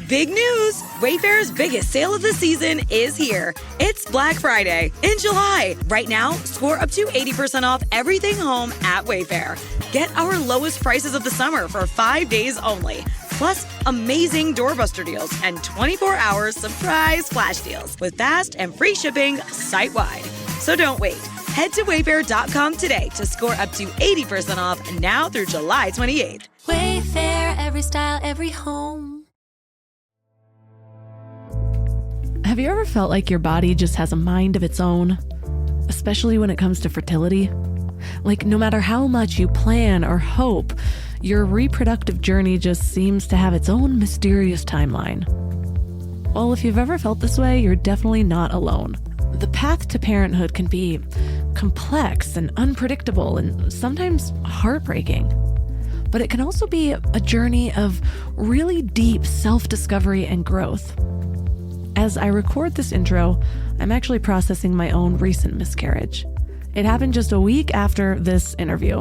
Big news! Wayfair's biggest sale of the season is here. It's Black Friday in July. Right now, score up to 80% off everything home at Wayfair. Get our lowest prices of the summer for 5 days only. Plus, amazing doorbuster deals and 24-hour surprise flash deals with fast and free shipping site-wide. So don't wait. Head to Wayfair.com today to score up to 80% off now through July 28th. Wayfair, every style, every home. Have you ever felt like your body just has a mind of its own? Especially when it comes to fertility? Like no matter how much you plan or hope, your reproductive journey just seems to have its own mysterious timeline. Well, if you've ever felt this way, you're definitely not alone. The path to parenthood can be complex and unpredictable and sometimes heartbreaking. But it can also be a journey of really deep self-discovery and growth. As I record this intro, I'm actually processing my own recent miscarriage. It happened just a week after this interview.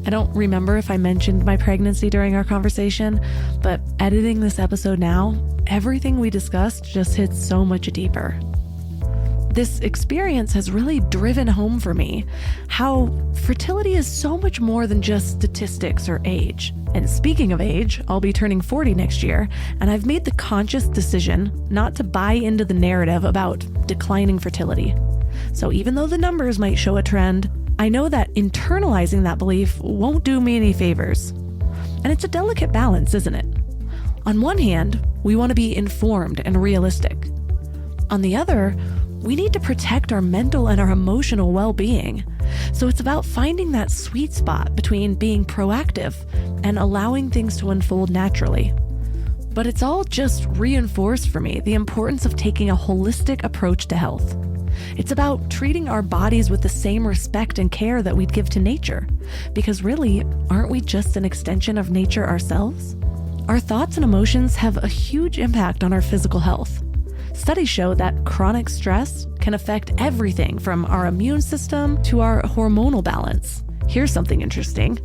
I don't remember if I mentioned my pregnancy during our conversation, but editing this episode now, everything we discussed just hits so much deeper. This experience has really driven home for me how fertility is so much more than just statistics or age. And speaking of age, I'll be turning 40 next year, and I've made the conscious decision not to buy into the narrative about declining fertility. So even though the numbers might show a trend, I know that internalizing that belief won't do me any favors. And it's a delicate balance, isn't it? On one hand, we want to be informed and realistic. On the other, we need to protect our mental and our emotional well-being. So it's about finding that sweet spot between being proactive and allowing things to unfold naturally. But it's all just reinforced for me the importance of taking a holistic approach to health. It's about treating our bodies with the same respect and care that we'd give to nature. Because really, aren't we just an extension of nature ourselves? Our thoughts and emotions have a huge impact on our physical health. Studies show that chronic stress can affect everything from our immune system to our hormonal balance. Here's something interesting.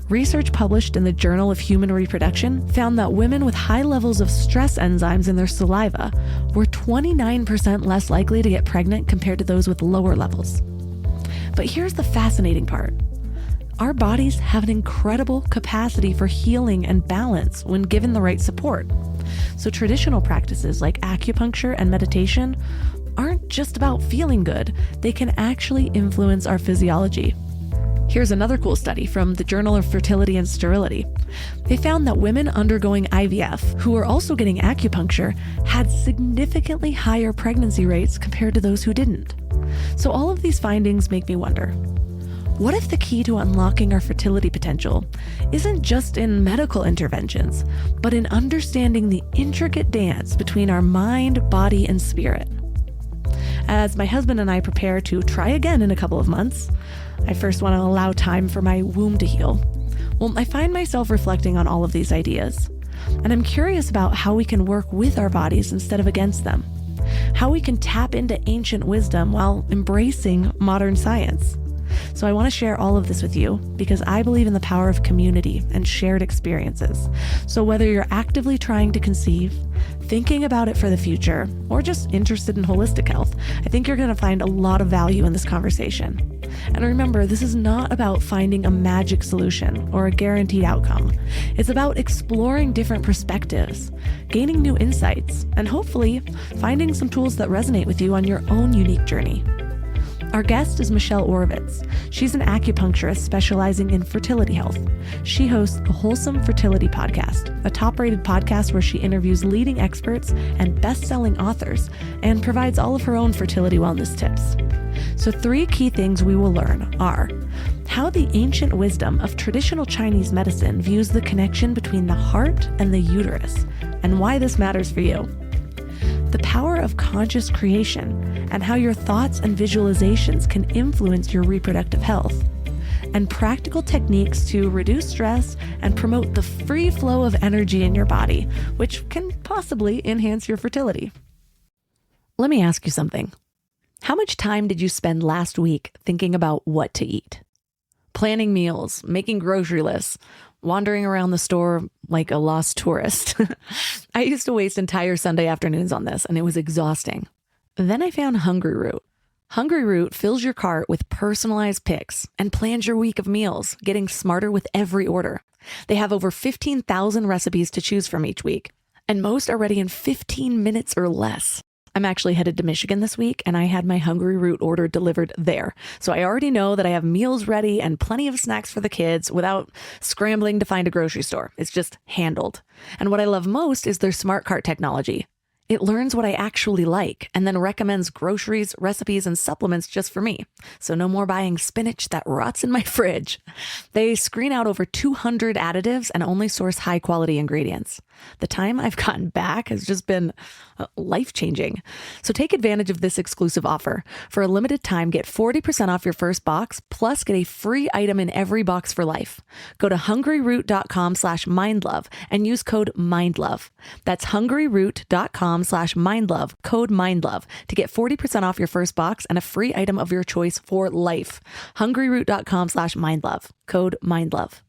Research published in the Journal of Human Reproduction found that women with high levels of stress enzymes in their saliva were 29% less likely to get pregnant compared to those with lower levels. But here's the fascinating part. Our bodies have an incredible capacity for healing and balance when given the right support. So traditional practices like acupuncture and meditation aren't just about feeling good. They can actually influence our physiology. Here's another cool study from the Journal of Fertility and Sterility. They found that women undergoing IVF who were also getting acupuncture had significantly higher pregnancy rates compared to those who didn't. So all of these findings make me wonder, what if the key to unlocking our fertility potential isn't just in medical interventions, but in understanding the intricate dance between our mind, body, and spirit? As my husband and I prepare to try again in a couple of months, I first want to allow time for my womb to heal. Well, I find myself reflecting on all of these ideas, and I'm curious about how we can work with our bodies instead of against them, how we can tap into ancient wisdom while embracing modern science. So I want to share all of this with you because I believe in the power of community and shared experiences. So whether you're actively trying to conceive, thinking about it for the future, or just interested in holistic health, I think you're going to find a lot of value in this conversation. And remember, this is not about finding a magic solution or a guaranteed outcome. It's about exploring different perspectives, gaining new insights, and hopefully finding some tools that resonate with you on your own unique journey. Our guest is Michelle Oravitz. She's an acupuncturist specializing in fertility health. She hosts the Wholesome Fertility Podcast, a top-rated podcast where she interviews leading experts and best-selling authors and provides all of her own fertility wellness tips. So 3 key things we will learn are how the ancient wisdom of traditional Chinese medicine views the connection between the heart and the uterus, and why this matters for you. The power of conscious creation and how your thoughts and visualizations can influence your reproductive health, and practical techniques to reduce stress and promote the free flow of energy in your body, which can possibly enhance your fertility. Let me ask you something. How much time did you spend last week thinking about what to eat? Planning meals, making grocery lists, wandering around the store like a lost tourist. I used to waste entire Sunday afternoons on this, and it was exhausting. Then I found Hungry Root. Hungry Root fills your cart with personalized picks and plans your week of meals, getting smarter with every order. They have over 15,000 recipes to choose from each week, and most are ready in 15 minutes or less. I'm actually headed to Michigan this week, and I had my Hungry Root order delivered there. So I already know that I have meals ready and plenty of snacks for the kids without scrambling to find a grocery store. It's just handled. And what I love most is their smart cart technology. It learns what I actually like and then recommends groceries, recipes, and supplements just for me. So no more buying spinach that rots in my fridge. They screen out over 200 additives and only source high quality ingredients. The time I've gotten back has just been life-changing. So take advantage of this exclusive offer. For a limited time, get 40% off your first box, plus get a free item in every box for life. Go to hungryroot.com/mindlove and use code MINDLOVE. That's hungryroot.com/mindlove, code MINDLOVE, to get 40% off your first box and a free item of your choice for life. hungryroot.com/mindlove, code MINDLOVE.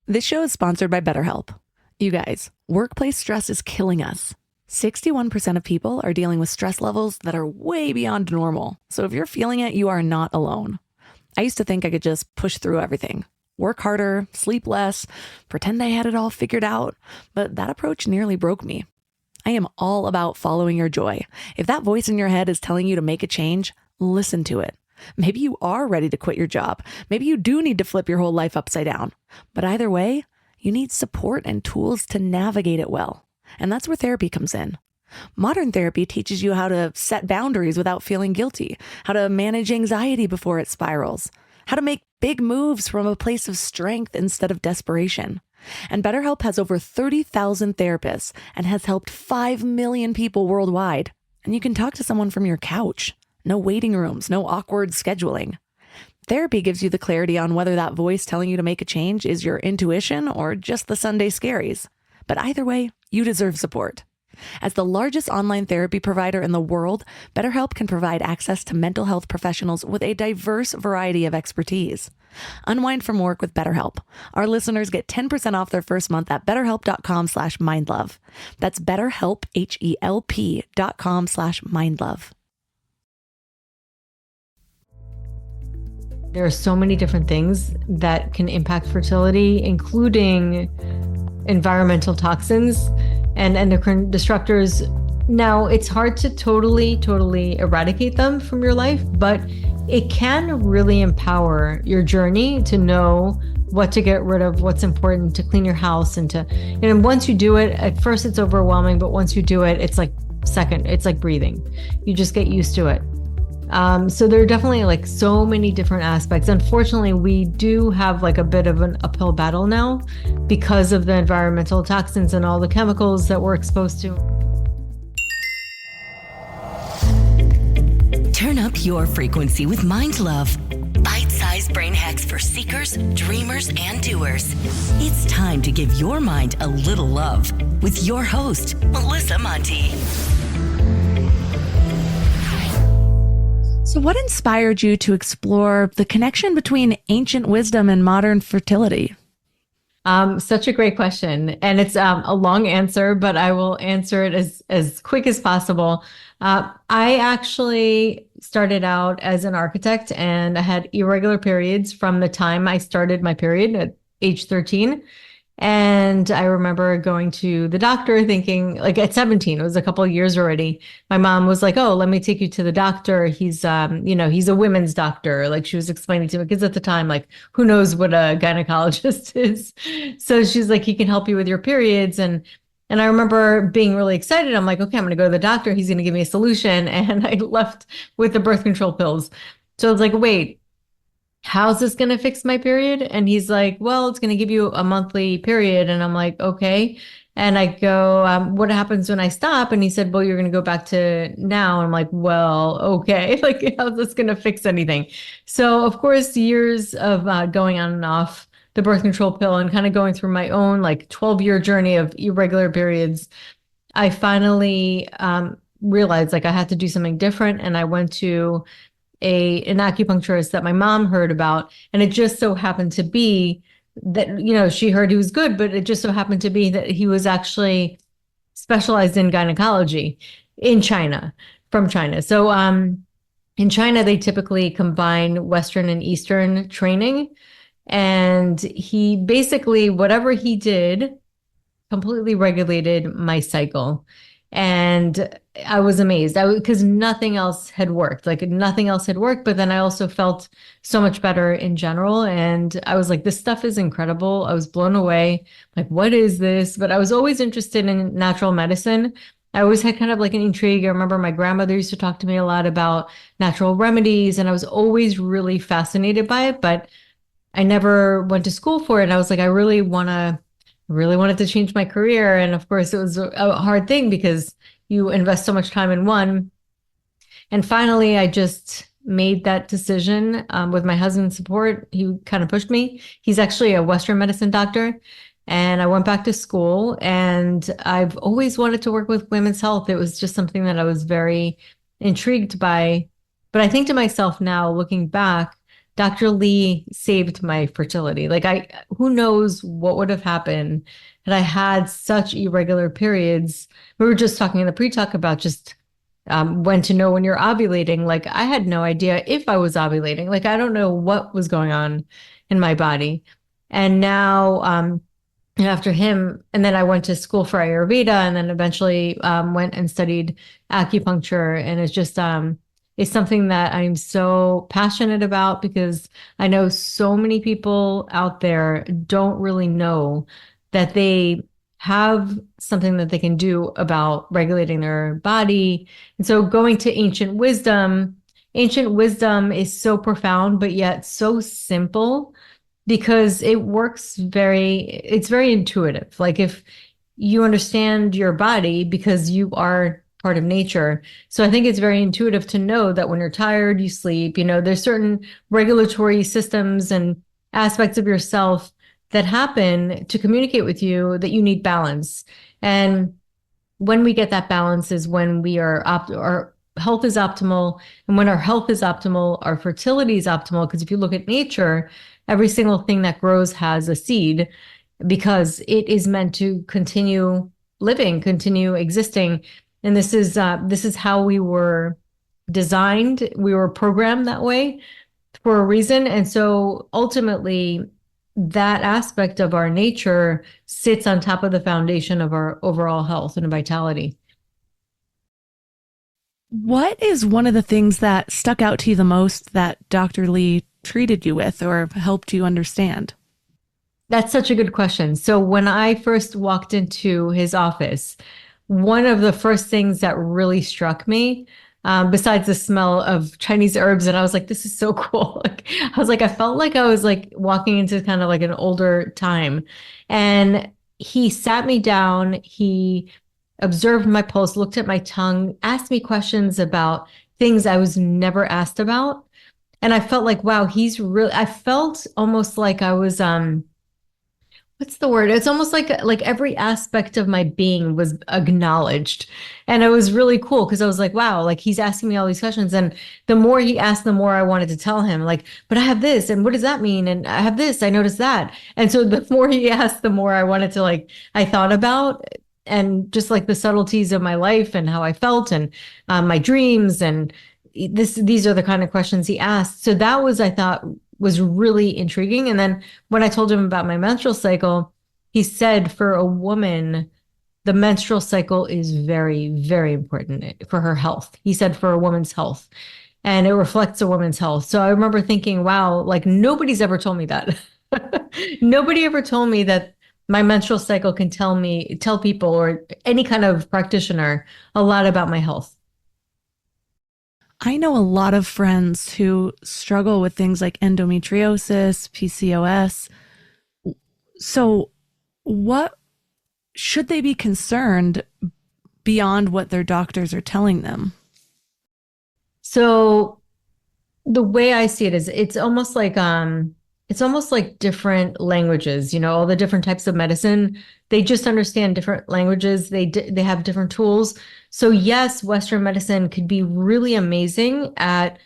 This show is sponsored by BetterHelp. You guys, workplace stress is killing us. 61% of people are dealing with stress levels that are way beyond normal. So if you're feeling it, you are not alone. I used to think I could just push through everything, work harder, sleep less, pretend I had it all figured out. But that approach nearly broke me. I am all about following your joy. If that voice in your head is telling you to make a change, listen to it. Maybe you are ready to quit your job. Maybe you do need to flip your whole life upside down. But either way, you need support and tools to navigate it well. And that's where therapy comes in. Modern therapy teaches you how to set boundaries without feeling guilty, how to manage anxiety before it spirals, how to make big moves from a place of strength instead of desperation. And BetterHelp has over 30,000 therapists and has helped 5 million people worldwide. And you can talk to someone from your couch. No waiting rooms, no awkward scheduling. Therapy gives you the clarity on whether that voice telling you to make a change is your intuition or just the Sunday scaries. But either way, you deserve support. As the largest online therapy provider in the world, BetterHelp can provide access to mental health professionals with a diverse variety of expertise. Unwind from work with BetterHelp. Our listeners get 10% off their first month at betterhelp.com/mindlove. That's BetterHelp, HELP.com/mindlove. There are so many different things that can impact fertility, including environmental toxins and endocrine disruptors. Now, it's hard to totally eradicate them from your life, but it can really empower your journey to know what to get rid of, what's important, to clean your house, and once you do it, at first it's overwhelming, but once you do it, it's like breathing. You just get used to it. So there are definitely so many different aspects. Unfortunately, we do have a bit of an uphill battle now because of the environmental toxins and all the chemicals that we're exposed to. Turn up your frequency with Mind Love. Bite-sized brain hacks for seekers, dreamers, and doers. It's time to give your mind a little love with your host, Melissa Monti. So what inspired you to explore the connection between ancient wisdom and modern fertility? Such a great question. And it's a long answer, but I will answer it as quick as possible. I actually started out as an architect, and I had irregular periods from the time I started my period at age 13. And I remember going to the doctor thinking, at 17, it was a couple of years already. My mom was like, "Oh, let me take you to the doctor. He's, he's a women's doctor." She was explaining to me, because at the time, who knows what a gynecologist is. So she's like, "He can help you with your periods." And I remember being really excited. I'm like, "Okay, I'm going to go to the doctor. He's going to give me a solution." And I left with the birth control pills. So I was like, "Wait, how's this going to fix my period?" And he's like, "Well, it's going to give you a monthly period." And I'm like, "Okay." And I go, "What happens when I stop?" And he said, "Well, you're going to go back to now." And I'm like, "Well, okay." How's this going to fix anything? So of course, years of going on and off the birth control pill and kind of going through my own 12-year journey of irregular periods, I finally realized I had to do something different. And I went to an acupuncturist that my mom heard about. And it just so happened to be that, she heard he was good, but it just so happened to be that he was actually specialized in gynecology in China, from China. So in China, they typically combine Western and Eastern training. And he basically, whatever he did, completely regulated my cycle. And I was amazed because nothing else had worked. Like nothing else had worked. But then I also felt so much better in general. And I was like, this stuff is incredible. I was blown away. Like, what is this? But I was always interested in natural medicine. I always had kind of like an intrigue. I remember my grandmother used to talk to me a lot about natural remedies, and I was always really fascinated by it, but I never went to school for it. And I was like, I really wanted to change my career. And of course, it was a hard thing because you invest so much time in one. And finally, I just made that decision with my husband's support. He kind of pushed me. He's actually a Western medicine doctor. And I went back to school, and I've always wanted to work with women's health. It was just something that I was very intrigued by. But I think to myself now, looking back, Dr. Lee saved my fertility. Like who knows what would have happened had I had such irregular periods. We were just talking in the pre-talk about just when to know when you're ovulating. Like I had no idea if I was ovulating. Like I don't know what was going on in my body. And now, after him, and then I went to school for Ayurveda, and then eventually went and studied acupuncture. And it's just it's something that I'm so passionate about because I know so many people out there don't really know that they have something that they can do about regulating their body. And so going to ancient wisdom is so profound, but yet so simple because it's very intuitive. Like if you understand your body because you are part of nature. So I think it's very intuitive to know that when you're tired, you sleep. There's certain regulatory systems and aspects of yourself that happen to communicate with you that you need balance. And when we get that balance is when we our health is optimal. And when our health is optimal, our fertility is optimal. Because if you look at nature, every single thing that grows has a seed because it is meant to continue living, continue existing. And this is how we were designed. We were programmed that way for a reason. And so ultimately, that aspect of our nature sits on top of the foundation of our overall health and vitality. What is one of the things that stuck out to you the most that Dr. Lee treated you with or helped you understand? That's such a good question. So when I first walked into his office, one of the first things that really struck me, besides the smell of Chinese herbs, and I was like, this is so cool. I felt like I was like walking into kind of like an older time. And he sat me down, he observed my pulse, looked at my tongue, asked me questions about things I was never asked about. And I felt like, wow, I felt almost like I was, what's the word? It's almost like every aspect of my being was acknowledged. And it was really cool because I was like, wow, like he's asking me all these questions. And the more he asked, the more I wanted to tell him, like, but I have this. And what does that mean? And I have this, I noticed that. And so the more he asked, the more I wanted to I thought about and just like the subtleties of my life and how I felt and my dreams. And these are the kind of questions he asked. So that was, I thought, was really intriguing. And then when I told him about my menstrual cycle, he said for a woman, the menstrual cycle is very, very important for her health. He said for a woman's health, and it reflects a woman's health. So I remember thinking, wow, like nobody's ever told me that. Nobody ever told me that my menstrual cycle can tell people or any kind of practitioner a lot about my health. I know a lot of friends who struggle with things like endometriosis, PCOS. So what should they be concerned beyond what their doctors are telling them? So the way I see it is it's almost like different languages, all the different types of medicine, they just understand different languages. They have different tools. So yes, Western medicine could be really amazing at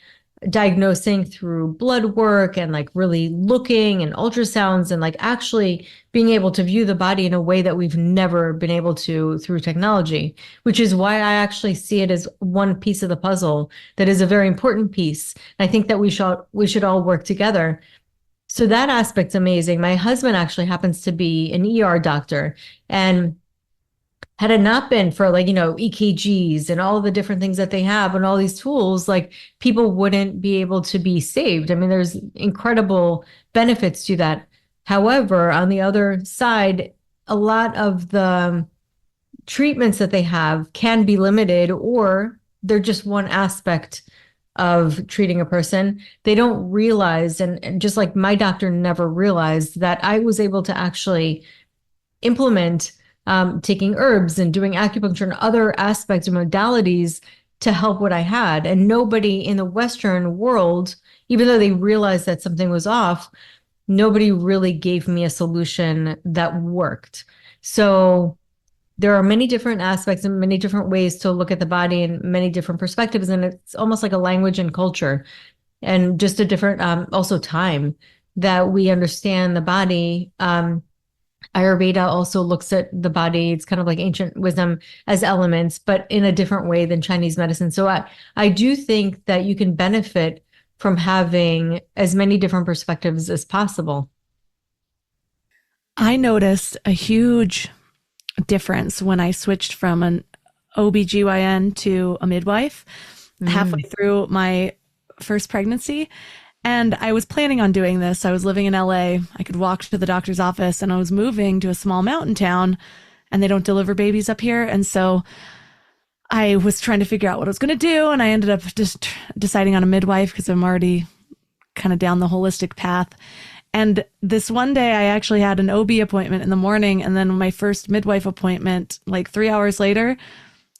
diagnosing through blood work and like really looking and ultrasounds and like actually being able to view the body in a way that we've never been able to through technology, which is why I actually see it as one piece of the puzzle that is a very important piece. And I think that we should all work together. So that aspect's amazing. My husband actually happens to be an ER doctor, and had it not been for like, EKGs and all the different things that they have and all these tools, like people wouldn't be able to be saved. I mean, there's incredible benefits to that. However, on the other side, a lot of the treatments that they have can be limited, or they're just one aspect of treating a person. They don't realize, and just like my doctor never realized, that I was able to actually implement taking herbs and doing acupuncture and other aspects of modalities to help what I had. And nobody in the Western world, even though they realized that something was off, nobody really gave me a solution that worked. So there are many different aspects and many different ways to look at the body and many different perspectives. And it's almost like a language and culture, and just a different, also time that we understand the body. Ayurveda also looks at the body. It's kind of like ancient wisdom as elements, but in a different way than Chinese medicine. So I do think that you can benefit from having as many different perspectives as possible. I noticed a huge difference when I switched from an OBGYN to a midwife halfway through my first pregnancy. And I was planning on doing this. I was living in LA. I could walk to the doctor's office, and I was moving to a small mountain town, and they don't deliver babies up here. And so I was trying to figure out what I was going to do. And I ended up just deciding on a midwife because I'm already kind of down the holistic path. And this one day I actually had an OB appointment in the morning, and then my first midwife appointment like 3 hours later.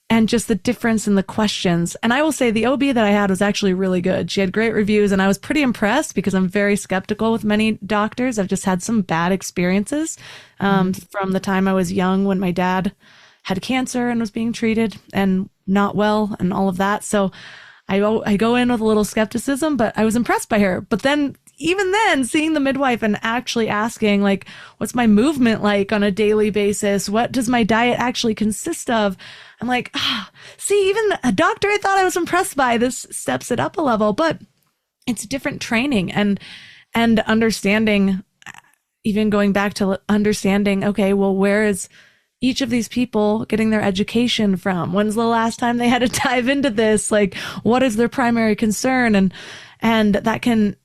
And just the difference in the questions. And I will say the OB that I had was actually really good. She had great reviews, and I was pretty impressed because I'm very skeptical with many doctors. I've just had some bad experiences from the time I was young, when my dad had cancer and was being treated and not well and all of that. So I go in with a little skepticism, but I was impressed by her. But then even then, seeing the midwife and actually asking, like, what's my movement like on a daily basis? What does my diet actually consist of? I'm like, see, even a doctor I thought I was impressed by, this steps it up a level. But it's different training and understanding, even going back to understanding, okay, well, where is each of these people getting their education from? When's the last time they had to dive into this? Like, what is their primary concern? And that can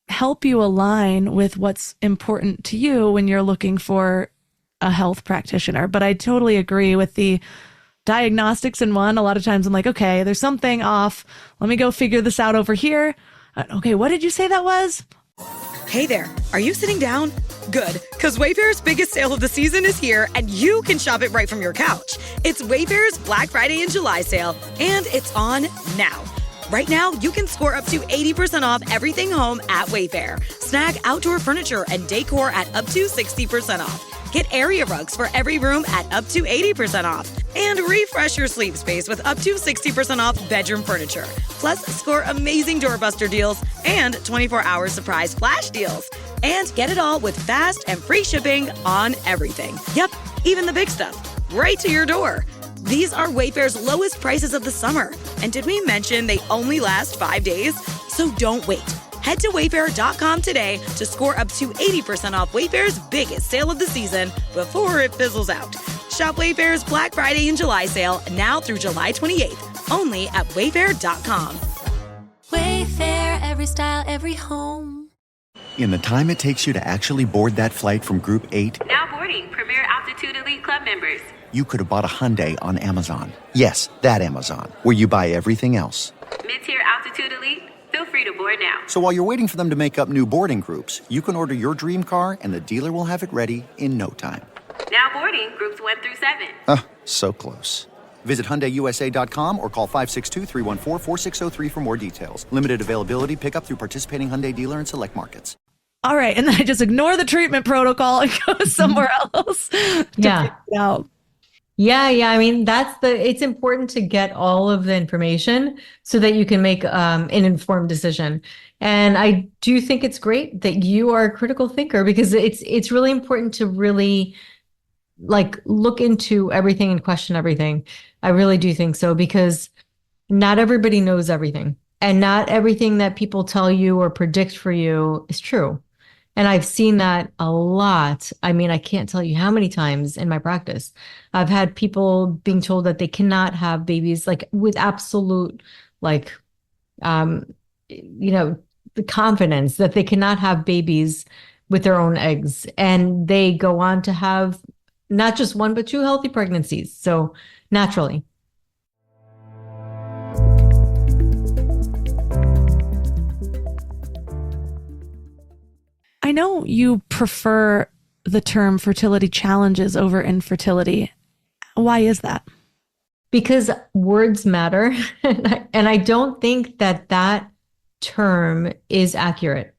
help you align with what's important to you when you're looking for a health practitioner. But I totally agree with the diagnostics in one. A lot of times I'm like, okay, there's something off. Let me go figure this out over here. Okay, what did you say that was? Hey there, are you sitting down? Good, because Wayfair's biggest sale of the season is here, and you can shop it right from your couch. It's Wayfair's Black Friday and July sale, and it's on now. Right now, you can score up to 80% off everything home at Wayfair. Snag outdoor furniture and decor at up to 60% off. Get area rugs for every room at up to 80% off. And refresh your sleep space with up to 60% off bedroom furniture. Plus, score amazing doorbuster deals and 24-hour surprise flash deals. And get it all with fast and free shipping on everything. Yep, even the big stuff, right to your door. These are Wayfair's lowest prices of the summer. And did we mention they only last 5 days? So don't wait. Head to Wayfair.com today to score up to 80% off Wayfair's biggest sale of the season before it fizzles out. Shop Wayfair's Black Friday and July sale now through July 28th, only at Wayfair.com. Wayfair, every style, every home. In the time it takes you to actually board that flight from Group 8, Now boarding Premier Altitude Elite Club members. you could have bought a Hyundai on Amazon. Yes, that Amazon, where you buy everything else. Mid-tier Altitude Elite, feel free to board now. So while you're waiting for them to make up new boarding groups, you can order your dream car and the dealer will have it ready in no time. Now boarding groups 1 through 7. So close. Visit HyundaiUSA.com or call 562-314-4603 for more details. Limited availability, pickup through participating Hyundai dealer in select markets. All right. And then I just ignore the treatment protocol and go somewhere else to figure it out. Yeah. I mean, it's important to get all of the information so that you can make an informed decision. And I do think it's great that you are a critical thinker because it's really important to really like look into everything and question everything. I really do think so because not everybody knows everything, and not everything that people tell you or predict for you is true. And I've seen that a lot. I mean, I can't tell you how many times in my practice I've had people being told that they cannot have babies, like with absolute, like, um, the confidence that they cannot have babies with their own eggs. And they go on to have not just one, but two healthy pregnancies. So naturally. I know you prefer the term fertility challenges over infertility. Why is that? Because words matter. And I don't think that term is accurate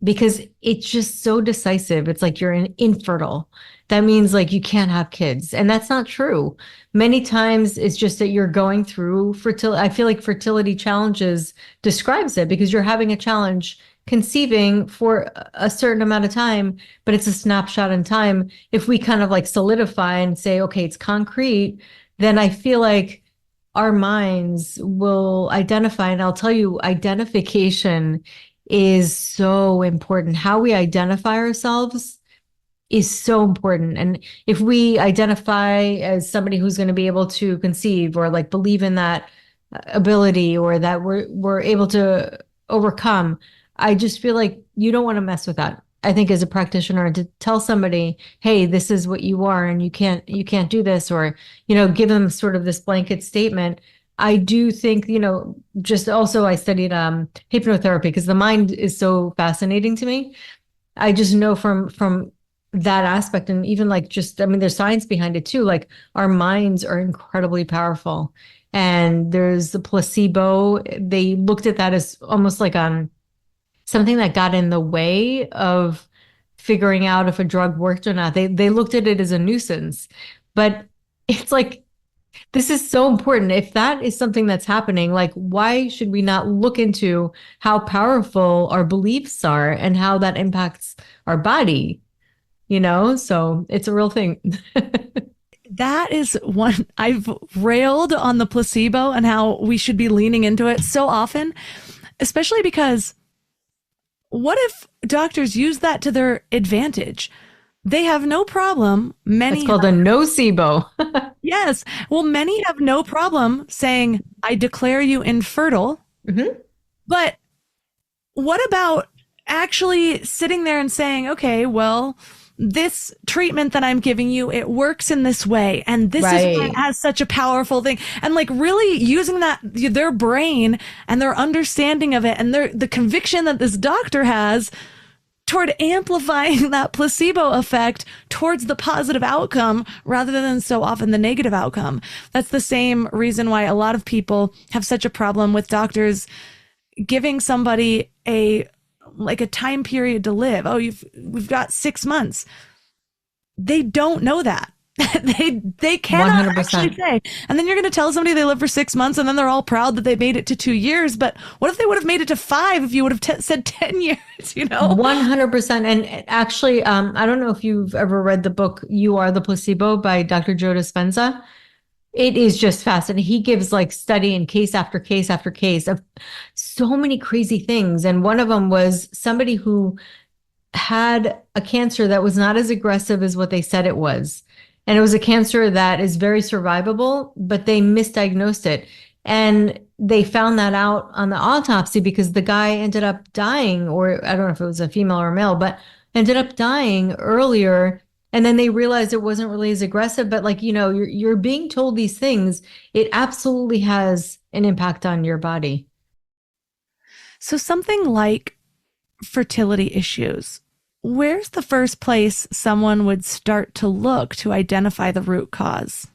because it's just so decisive. It's like you're an infertile. That means like you can't have kids. And that's not true. Many times it's just that you're going through fertility. I feel like fertility challenges describes it because you're having a challenge conceiving for a certain amount of time, but it's a snapshot in time. If we kind of like solidify and say, okay, it's concrete, then I feel like our minds will identify. And I'll tell you, identification is so important. How we identify ourselves is so important. And if we identify as somebody who's going to be able to conceive or like believe in that ability or that we're able to overcome, I just feel like you don't want to mess with that. I think as a practitioner to tell somebody, hey, this is what you are and you can't do this, or, give them sort of this blanket statement. I do think, just also I studied hypnotherapy because the mind is so fascinating to me. I just know from that aspect, and even like there's science behind it too. Like our minds are incredibly powerful. And there's the placebo. They looked at that as almost like something that got in the way of figuring out if a drug worked or not. They looked at it as a nuisance. But it's like, this is so important. If that is something that's happening, like, why should we not look into how powerful our beliefs are and how that impacts our body? So it's a real thing. That is one. I've railed on the placebo and how we should be leaning into it so often, especially because what if doctors use that to their advantage? They have no problem. It's called a nocebo. Yes. Well, many have no problem saying, I declare you infertile. Mm-hmm. But what about actually sitting there and saying, okay, well, this treatment that I'm giving you, it works in this way. And this is why it has such a powerful thing. And like really using their brain and their understanding of it and the conviction that this doctor has toward amplifying that placebo effect towards the positive outcome rather than so often the negative outcome. That's the same reason why a lot of people have such a problem with doctors giving somebody a time period to live. Oh, we've got 6 months. They don't know that. they cannot 100%. Actually say. And then you're going to tell somebody they live for 6 months and then they're all proud that they made it to 2 years. But what if they would have made it to 5 if you would have said 10 years, 100%. And actually, I don't know if you've ever read the book, You Are the Placebo by Dr. Joe Dispenza. It is just fascinating. He gives like study and case after case after case of so many crazy things. And one of them was somebody who had a cancer that was not as aggressive as what they said it was. And it was a cancer that is very survivable, but they misdiagnosed it. And they found that out on the autopsy because the guy ended up dying, or I don't know if it was a female or a male, but ended up dying earlier. And then they realized it wasn't really as aggressive, but like, you're being told these things. It absolutely has an impact on your body. So something like fertility issues, where's the first place someone would start to look to identify the root cause?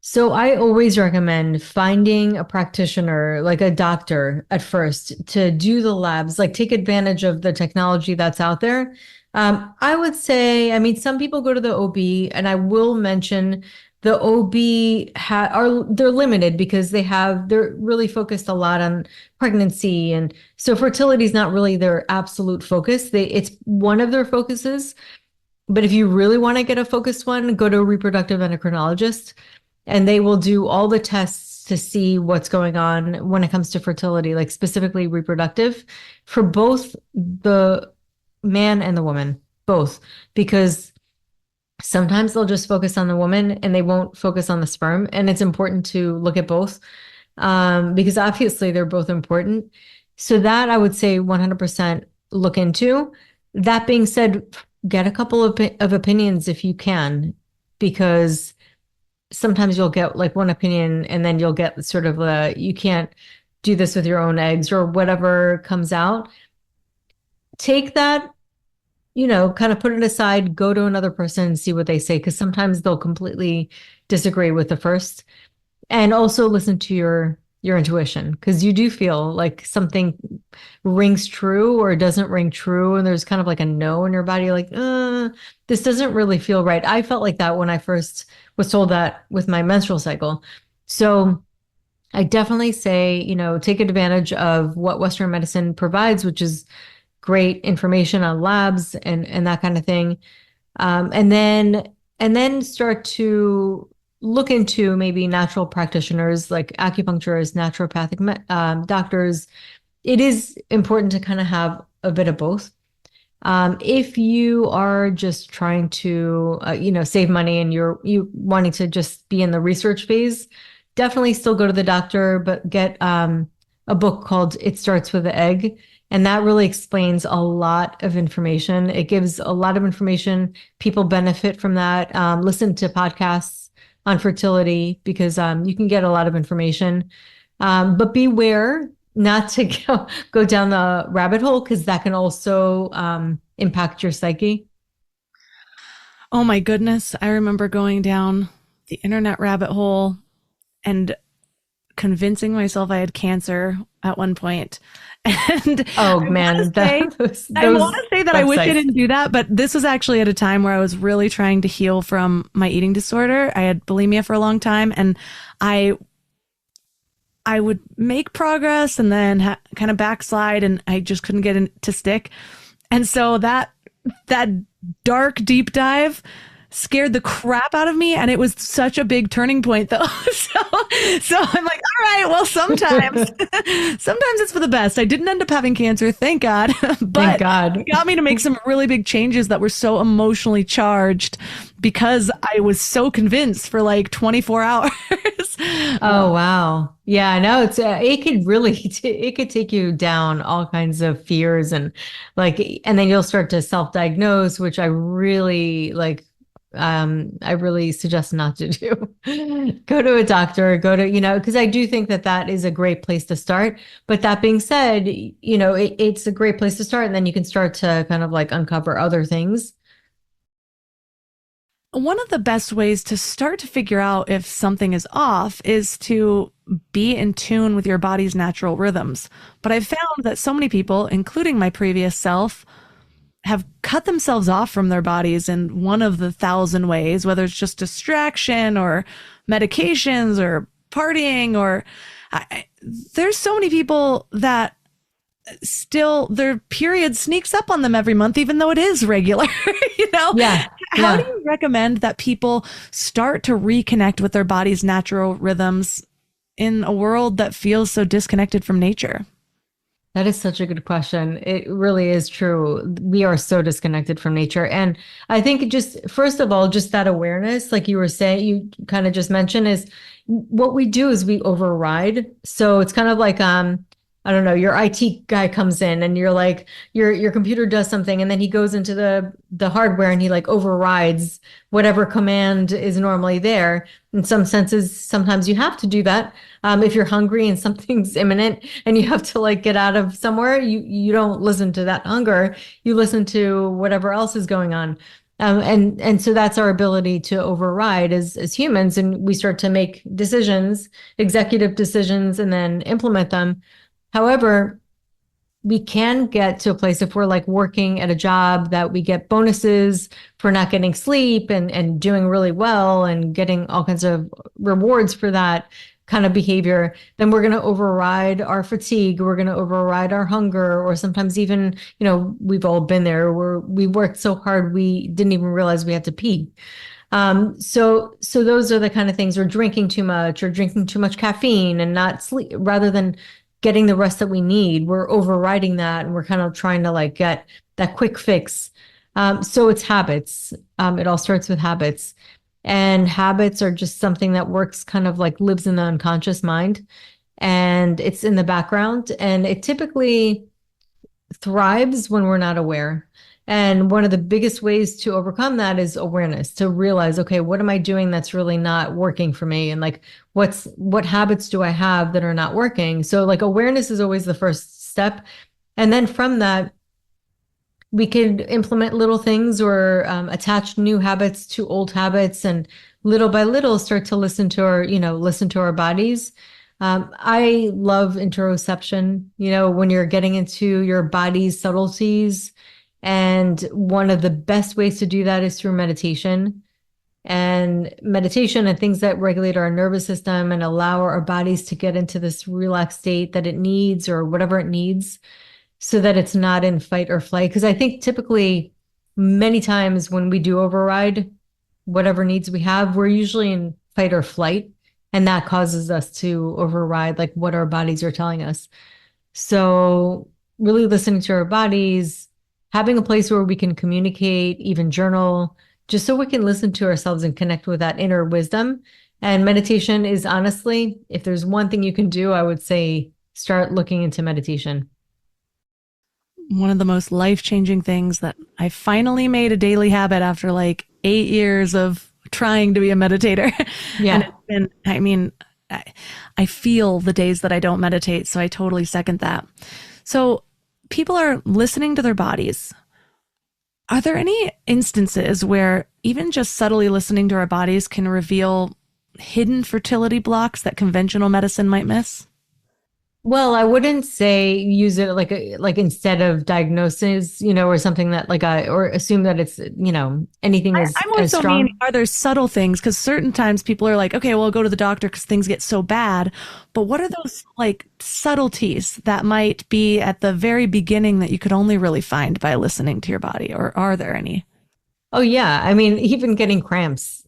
So I always recommend finding a practitioner, like a doctor at first, to do the labs, like take advantage of the technology that's out there. I would say, some people go to the OB, and I will mention the OB they're limited because they're really focused a lot on pregnancy. And so fertility is not really their absolute focus. It's one of their focuses. But if you really want to get a focused one, go to a reproductive endocrinologist, and they will do all the tests to see what's going on when it comes to fertility, like specifically reproductive, for both the man and the woman, both, because sometimes they'll just focus on the woman and they won't focus on the sperm. And it's important to look at both, because obviously they're both important. So that I would say 100% look into. That being said, get a couple of opinions if you can, because sometimes you'll get like one opinion and then you'll get sort of you can't do this with your own eggs or whatever comes out. Take that, kind of put it aside, go to another person and see what they say, because sometimes they'll completely disagree with the first. And also listen to your intuition, because you do feel like something rings true or doesn't ring true, and there's kind of like a no in your body, like this doesn't really feel right. I felt like that when I first was told that with my menstrual cycle. So I definitely say, take advantage of what Western medicine provides, which is great information on labs and that kind of thing, and then start to look into maybe natural practitioners like acupuncturists, naturopathic doctors. It is important to kind of have a bit of both. If you are just trying to, save money and you wanting to just be in the research phase, definitely still go to the doctor, but get a book called It Starts with the Egg. And that really explains a lot of information. It gives a lot of information. People benefit from that. Listen to podcasts on fertility, because you can get a lot of information. But beware not to go down the rabbit hole, because that can also impact your psyche. Oh my goodness. I remember going down the internet rabbit hole and convincing myself I had cancer at one point. And oh man, I want to say that I wish I didn't do that, but this was actually at a time where I was really trying to heal from my eating disorder. I had bulimia for a long time, and I would make progress and then kind of backslide, and I just couldn't get it to stick. And so that dark deep dive scared the crap out of me, and it was such a big turning point though. So I'm like, all right, well, sometimes it's for the best. I didn't end up having cancer, thank God. But thank God. It got me to make some really big changes that were so emotionally charged, because I was so convinced for like 24 hours. Oh wow. Yeah, no, it could really it could take you down all kinds of fears, and then you'll start to self-diagnose, which I really I really suggest not to do. Go to a doctor, because I do think that is a great place to start. But that being said, it's a great place to start, and then you can start to kind of like uncover other things. One of the best ways to start to figure out if something is off is to be in tune with your body's natural rhythms. But I've found that so many people, including my previous self, have cut themselves off from their bodies in one of the 1,000 ways, whether it's just distraction or medications or partying, or there's so many people that still their period sneaks up on them every month, even though it is regular. Yeah. How do you recommend that people start to reconnect with their body's natural rhythms in a world that feels so disconnected from nature? That is such a good question. It really is true. We are so disconnected from nature. And I think first of all, just that awareness, like you were saying, you kind of just mentioned, is what we do is we override. So it's kind of like, I don't know, your IT guy comes in and you're like, your computer does something, and then he goes into the hardware and he like overrides whatever command is normally there. In some senses, sometimes you have to do that. If you're hungry and something's imminent and you have to like get out of somewhere, you don't listen to that hunger. You listen to whatever else is going on. And so that's our ability to override as humans. And we start to make decisions, executive decisions, and then implement them. However, we can get to a place if we're like working at a job that we get bonuses for not getting sleep and doing really well and getting all kinds of rewards for that kind of behavior, then we're going to override our fatigue. We're going to override our hunger, or sometimes even, we've all been there where we worked so hard we didn't even realize we had to pee. So those are the kind of things, or drinking too much, or drinking too much caffeine and not sleep, rather than getting the rest that we need. We're overriding that, and we're kind of trying to like get that quick fix. So it's habits. It all starts with habits, and habits are just something that works, kind of like lives in the unconscious mind, and it's in the background, and it typically thrives when we're not aware. And one of the biggest ways to overcome that is awareness, to realize, okay, what am I doing that's really not working for me? And like, what habits do I have that are not working? So like awareness is always the first step. And then from that, we could implement little things, or attach new habits to old habits, and little by little start to listen to our bodies. I love interoception, when you're getting into your body's subtleties. And one of the best ways to do that is through meditation. And meditation and things that regulate our nervous system and allow our bodies to get into this relaxed state that it needs, or whatever it needs, so that it's not in fight or flight. Because I think typically many times when we do override whatever needs we have, we're usually in fight or flight. And that causes us to override like what our bodies are telling us. So really listening to our bodies, having a place where we can communicate, even journal, just so we can listen to ourselves and connect with that inner wisdom. And meditation is, honestly, if there's one thing you can do, I would say start looking into meditation. One of the most life-changing things that I finally made a daily habit after like 8 years of trying to be a meditator. Yeah. And I feel the days that I don't meditate, so I totally second that. So people are listening to their bodies. Are there any instances where even just subtly listening to our bodies can reveal hidden fertility blocks that conventional medicine might miss? Well, I wouldn't say use it like instead of diagnosis, or something that or assume that it's, anything is I'm also strong. meaning, are there subtle things? Because certain times people are like, okay, well, I'll go to the doctor because things get so bad. But what are those like subtleties that might be at the very beginning that you could only really find by listening to your body? Or are there any? Oh, yeah. I mean, even getting cramps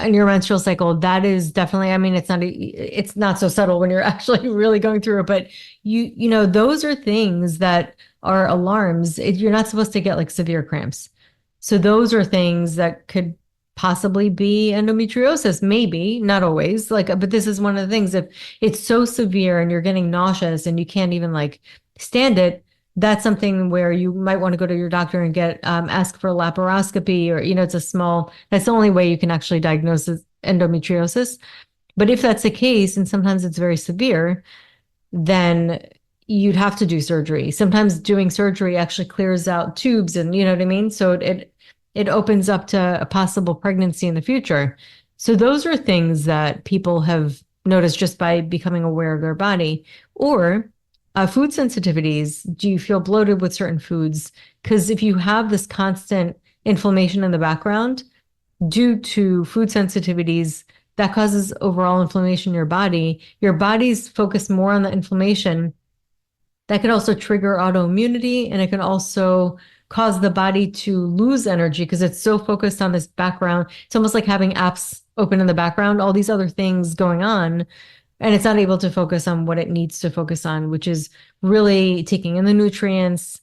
in your menstrual cycle, that is definitely, it's not so subtle when you're actually really going through it, but those are things that are alarms. You're not supposed to get like severe cramps. So those are things that could possibly be endometriosis, maybe, not always, but this is one of the things. If it's so severe and you're getting nauseous and you can't even like stand it, that's something where you might want to go to your doctor and get ask for a laparoscopy, or that's the only way you can actually diagnose endometriosis. But if that's the case, and sometimes it's very severe, then you'd have to do surgery. Sometimes doing surgery actually clears out tubes, and you know what I mean? So it opens up to a possible pregnancy in the future. So those are things that people have noticed just by becoming aware of their body. Or food sensitivities. Do you feel bloated with certain foods? Because if you have this constant inflammation in the background due to food sensitivities, that causes overall inflammation in your body. Your body's focused more on the inflammation. That can also trigger autoimmunity, and it can also cause the body to lose energy because it's so focused on this background. It's almost like having apps open in the background, all these other things going on. And it's not able to focus on what it needs to focus on, which is really taking in the nutrients,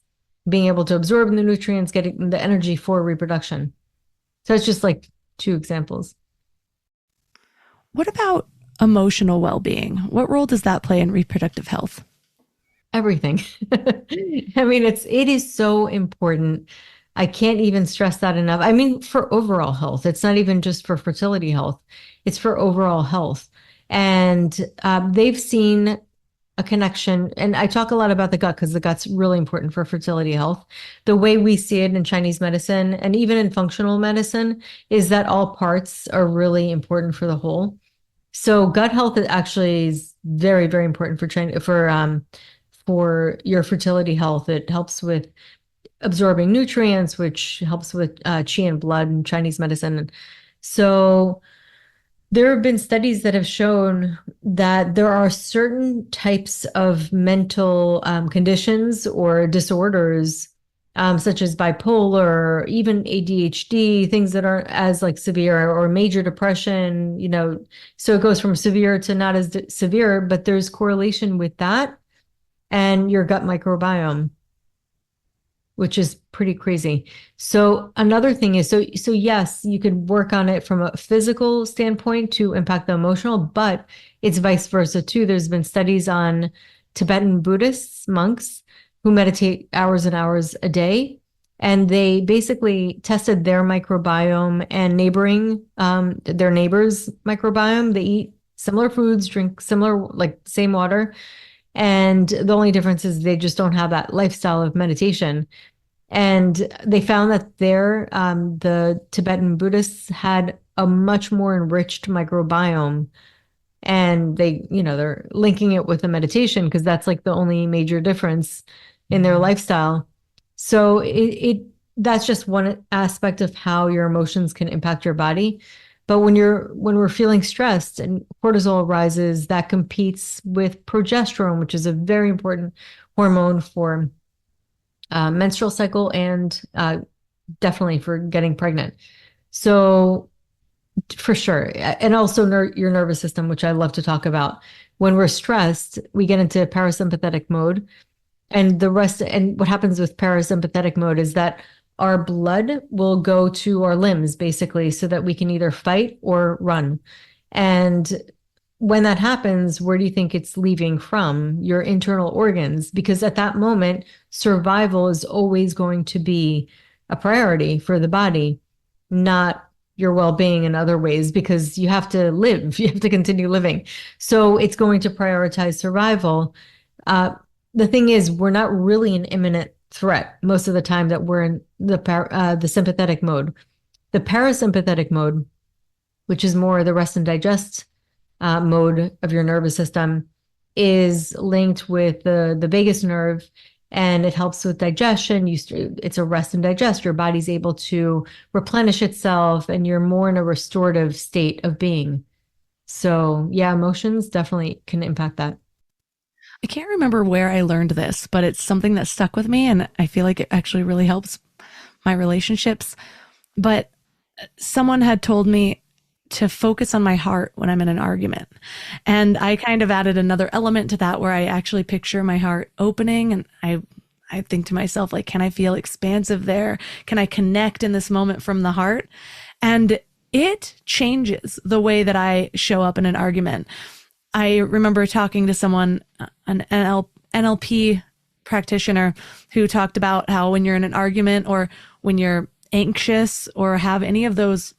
being able to absorb the nutrients, getting the energy for reproduction. So it's just like 2 examples. What about emotional well-being? What role does that play in reproductive health? Everything. I mean, it is so important. I can't even stress that enough. I mean, for overall health, it's not even just for fertility health. It's for overall health. And they've seen a connection. And I talk a lot about the gut because the gut's really important for fertility health. The way we see it in Chinese medicine and even in functional medicine is that all parts are really important for the whole. So gut health actually is very, very important for for your fertility health. It helps with absorbing nutrients, which helps with qi and blood and Chinese medicine. So there have been studies that have shown that there are certain types of mental conditions or disorders, such as bipolar, even ADHD, things that aren't as like severe, or major depression, so it goes from severe to not as severe, but there's correlation with that and your gut microbiome, which is pretty crazy. So another thing is, so yes, you could work on it from a physical standpoint to impact the emotional, but it's vice versa too. There's been studies on Tibetan Buddhists, monks, who meditate hours and hours a day. And they basically tested their microbiome and their neighbors' microbiome. They eat similar foods, drink similar, like same water. And the only difference is they just don't have that lifestyle of meditation. And they found that the Tibetan Buddhists had a much more enriched microbiome. And they're linking it with the meditation because that's like the only major difference in their lifestyle. So that's just one aspect of how your emotions can impact your body. But when we're feeling stressed and cortisol rises, that competes with progesterone, which is a very important hormone for menstrual cycle and definitely for getting pregnant. So for sure. And also your nervous system, which I love to talk about. When we're stressed, we get into parasympathetic mode. And what happens with parasympathetic mode is that our blood will go to our limbs, basically, so that we can either fight or run. And when that happens, where do you think it's leaving from? Your internal organs, because at that moment, survival is always going to be a priority for the body, not your well-being in other ways, because you have to live, you have to continue living. So it's going to prioritize survival. The thing is, we're not really an imminent threat most of the time that we're in the sympathetic mode. The parasympathetic mode, which is more the rest and digest mode of your nervous system, is linked with the vagus nerve, and it helps with digestion. It's a rest and digest. Your body's able to replenish itself, and you're more in a restorative state of being. So yeah, emotions definitely can impact that. I can't remember where I learned this, but it's something that stuck with me, and I feel like it actually really helps my relationships. But someone had told me to focus on my heart when I'm in an argument. And I kind of added another element to that, where I actually picture my heart opening, and I think to myself, like, can I feel expansive there? Can I connect in this moment from the heart? And it changes the way that I show up in an argument. I remember talking to someone, an NLP practitioner, who talked about how when you're in an argument, or when you're anxious, or have any of those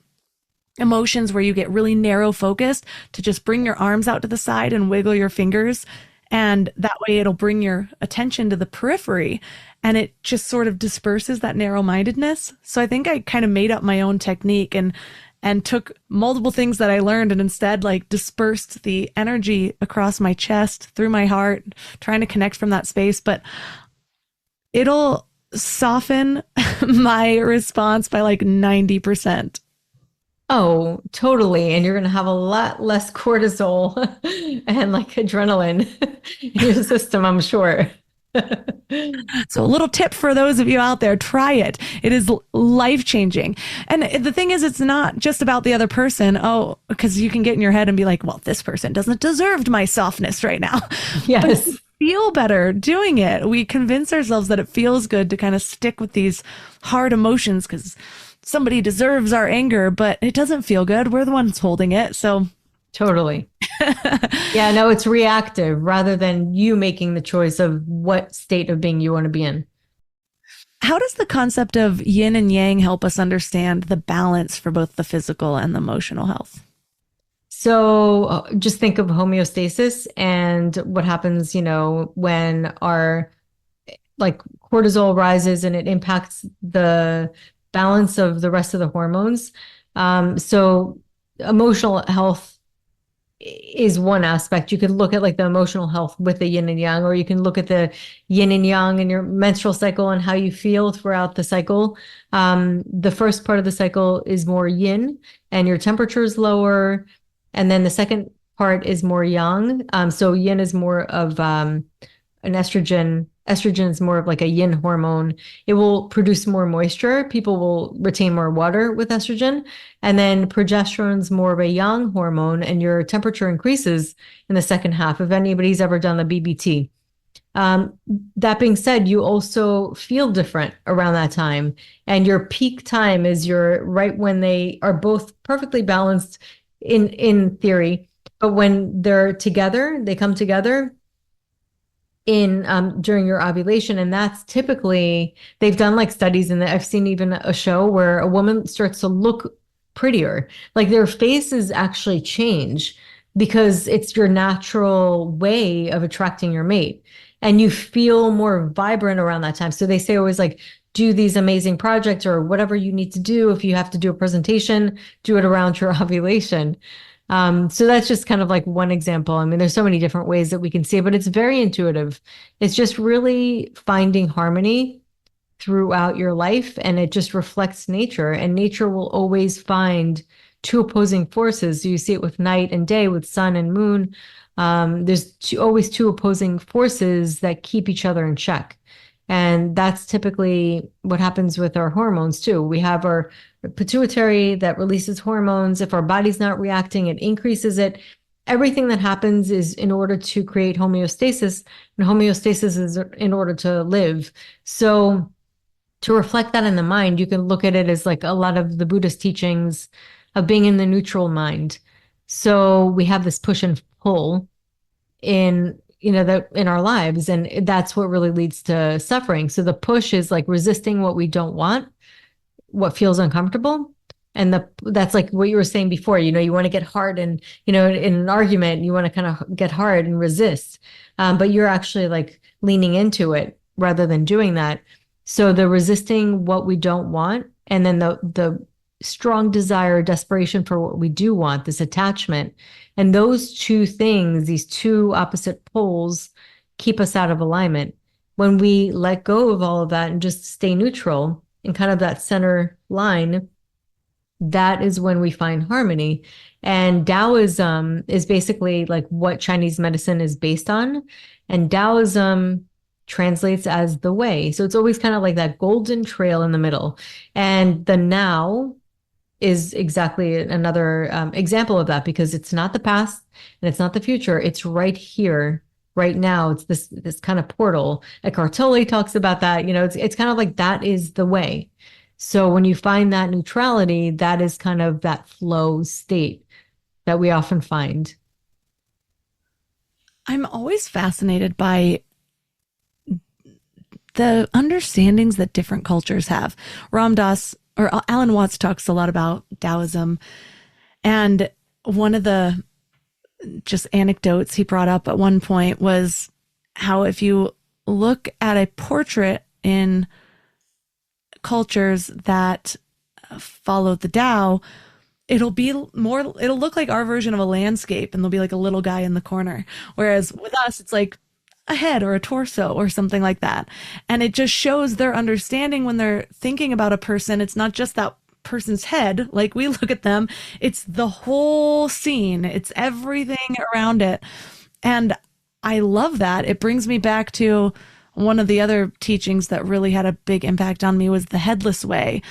emotions where you get really narrow focused, to just bring your arms out to the side and wiggle your fingers. And that way it'll bring your attention to the periphery, and it just sort of disperses that narrow-mindedness. So I think I kind of made up my own technique and took multiple things that I learned, and instead dispersed the energy across my chest, through my heart, trying to connect from that space. But it'll soften my response by 90%. Oh, totally. And you're going to have a lot less cortisol and adrenaline in your system, I'm sure. So a little tip for those of you out there, try it. It is life-changing. And the thing is, it's not just about the other person. Oh, because you can get in your head and be like, well, this person doesn't deserve my softness right now. Yes. But you feel better doing it. We convince ourselves that it feels good to kind of stick with these hard emotions because somebody deserves our anger, but it doesn't feel good. We're the ones holding it. So totally. Yeah, no, it's reactive rather than you making the choice of what state of being you want to be in. How does the concept of yin and yang help us understand the balance for both the physical and the emotional health? So just think of homeostasis and what happens, when our cortisol rises and it impacts the balance of the rest of the hormones. So emotional health is one aspect. You could look at like the emotional health with the yin and yang, or you can look at the yin and yang in your menstrual cycle and how you feel throughout the cycle. The first part of the cycle is more yin and your temperature is lower. And then the second part is more yang. So yin is more of an estrogen. Estrogen is more of like a yin hormone. It will produce more moisture. People will retain more water with estrogen. And then progesterone is more of a yang hormone, and your temperature increases in the second half, if anybody's ever done the BBT. That being said, you also feel different around that time. And your peak time is your right when they are both perfectly balanced in theory. But when they're together, they come together in during your ovulation. And that's typically, they've done like studies, and I've seen even a show where a woman starts to look prettier, like their faces actually change because it's your natural way of attracting your mate, and you feel more vibrant around that time. So they say always like, do these amazing projects or whatever you need to do. If you have to do a presentation, do it around your ovulation. So that's just kind of like one example. I mean, there's so many different ways that we can see it, but it's very intuitive. It's just really finding harmony throughout your life, and it just reflects nature, and nature will always find two opposing forces. You see it with night and day, with sun and moon. There's always two opposing forces that keep each other in check. And that's typically what happens with our hormones too. We have our pituitary that releases hormones. If our body's not reacting, it increases it. Everything that happens is in order to create homeostasis, and homeostasis is in order to live. So to reflect that in the mind, you can look at it as like a lot of the Buddhist teachings of being in the neutral mind. So we have this push and pull in that in our lives, and that's what really leads to suffering. So the push is like resisting what we don't want, what feels uncomfortable. And that's like what you were saying before, you want to get hard, and, in an argument, you want to kind of get hard and resist. But you're actually like leaning into it rather than doing that. So the resisting what we don't want, and then the strong desire, desperation for what we do want, this attachment. And those two things, these two opposite poles, keep us out of alignment. When we let go of all of that and just stay neutral in kind of that center line, that is when we find harmony. And Taoism is basically like what Chinese medicine is based on. And Taoism translates as the way. So it's always kind of like that golden trail in the middle. And the now is exactly another example of that, because it's not the past and it's not the future. It's right here, right now. It's this kind of portal. Eckhart Tolle talks about that. It's kind of like that is the way. So when you find that neutrality, that is kind of that flow state that we often find. I'm always fascinated by the understandings that different cultures have. Ram Dass or Alan Watts talks a lot about Taoism. And one of the just anecdotes he brought up at one point was how if you look at a portrait in cultures that follow the Tao, it'll look like our version of a landscape, and there'll be like a little guy in the corner. Whereas with us, it's like a head or a torso or something like that. And it just shows their understanding when they're thinking about a person. It's not just that person's head, like we look at them, it's the whole scene. It's everything around it. And I love that. It brings me back to one of the other teachings that really had a big impact on me was the headless way.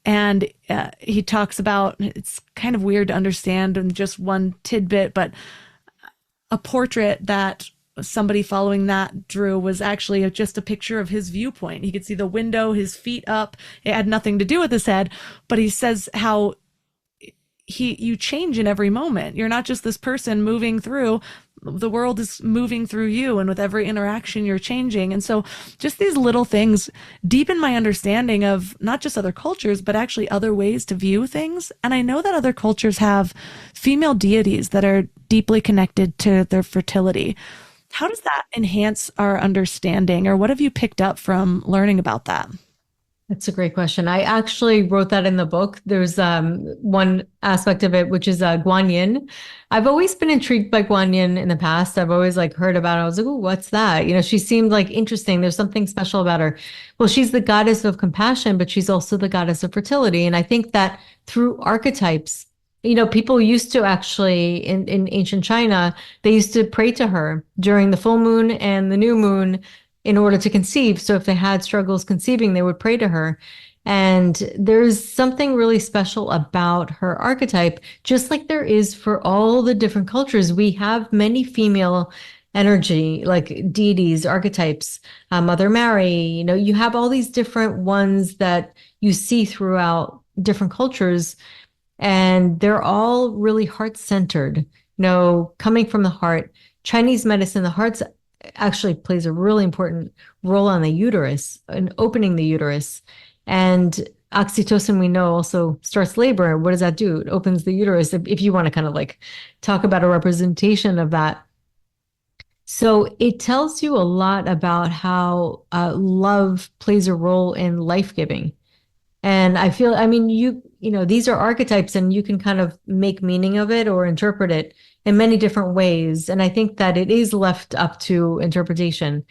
And he talks about, it's kind of weird to understand in just one tidbit, but a portrait that somebody following that drew was actually just a picture of his viewpoint. He could see the window, his feet up. It had nothing to do with his head, but he says how you change in every moment. You're not just this person moving through. The world is moving through you, and with every interaction you're changing. And so just these little things deepen my understanding of not just other cultures, but actually other ways to view things. And I know that other cultures have female deities that are deeply connected to their fertility. How does that enhance our understanding, or what have you picked up from learning about that? That's a great question. I actually wrote that in the book. There's one aspect of it, which is Guan Yin. I've always been intrigued by Guan Yin in the past. I've always like heard about it. I was like, oh, what's that? You know, she seemed like interesting. There's something special about her. Well, she's the goddess of compassion, but she's also the goddess of fertility. And I think that through archetypes, you know, people used to actually in ancient China, they used to pray to her during the full moon and the new moon in order to conceive. So if they had struggles conceiving, they would pray to her. And there's something really special about her archetype, just like there is for all the different cultures. We have many female energy, like deities, archetypes, Mother Mary, you know, you have all these different ones that you see throughout different cultures, and they're all really heart-centered, you know, coming from the heart. Chinese medicine, the heart's actually plays a really important role on the uterus and opening the uterus. And oxytocin, we know, also starts labor. What does that do? It opens the uterus. If you want to kind of like talk about a representation of that. So it tells you a lot about how love plays a role in life giving. And I feel, I mean, you know, these are archetypes and you can kind of make meaning of it or interpret it in many different ways. And I think that it is left up to interpretation.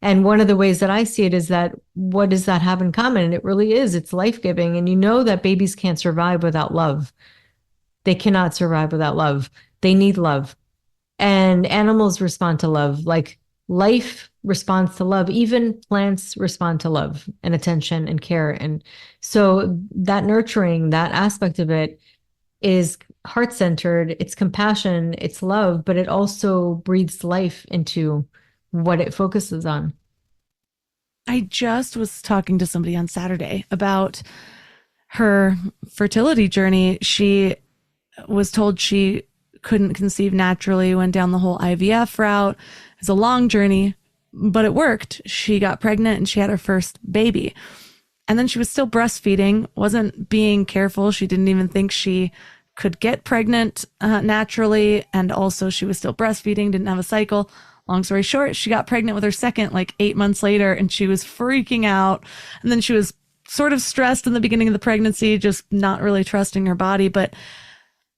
And one of the ways that I see it is that what does that have in common? And it really is, it's life-giving. And you know that babies can't survive without love. They cannot survive without love. They need love. And animals respond to love, like life responds to love. Even plants respond to love and attention and care. And so that nurturing, that aspect of it is heart-centered, it's compassion, it's love, but it also breathes life into what it focuses on. I just was talking to somebody on Saturday about her fertility journey. She was told she couldn't conceive naturally, went down the whole IVF route. It's a long journey, but it worked. She got pregnant and she had her first baby. And then she was still breastfeeding, wasn't being careful. She didn't even think she could get pregnant naturally. And also she was still breastfeeding, didn't have a cycle. Long story short, she got pregnant with her second like 8 months later, and she was freaking out. And then she was sort of stressed in the beginning of the pregnancy, just not really trusting her body. But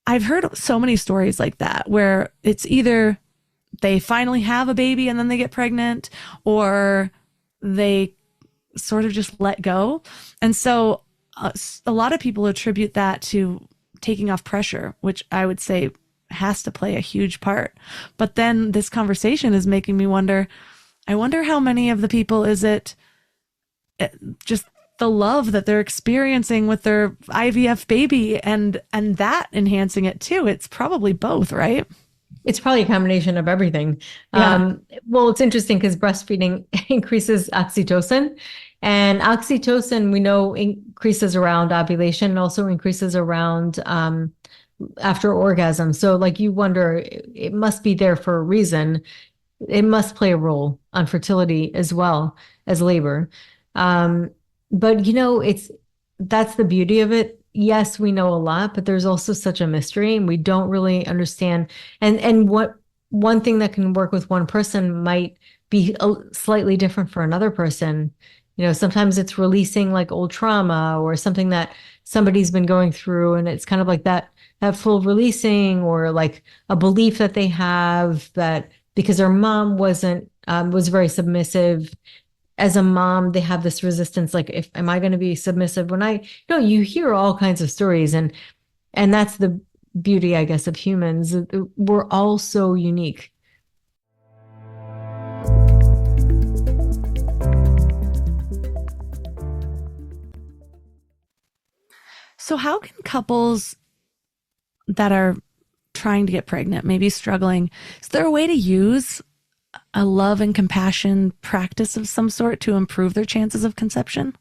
I've heard so many stories like that where it's either they finally have a baby and then they get pregnant, or they sort of just let go. And so a lot of people attribute that to taking off pressure, which I would say has to play a huge part. But then this conversation is making me wonder, I wonder how many of the people is it just the love that they're experiencing with their IVF baby and that enhancing it too. It's probably both, right? It's probably a combination of everything. Yeah. Well, it's interesting because breastfeeding increases oxytocin, and oxytocin we know increases around ovulation and also increases around after orgasm. So like you wonder, it must be there for a reason. It must play a role on fertility as well as labor. But you know, that's the beauty of it. Yes, we know a lot, but there's also such a mystery and we don't really understand. And what one thing that can work with one person might be slightly different for another person. You know, sometimes it's releasing like old trauma or something that somebody's been going through, and it's kind of like that full releasing, or like a belief that they have that because their mom was very submissive. As a mom, they have this resistance, like, am I going to be submissive when you hear all kinds of stories, and that's the beauty, I guess, of humans. We're all so unique. So how can couples that are trying to get pregnant, maybe struggling, is there a way to use a love and compassion practice of some sort to improve their chances of conception?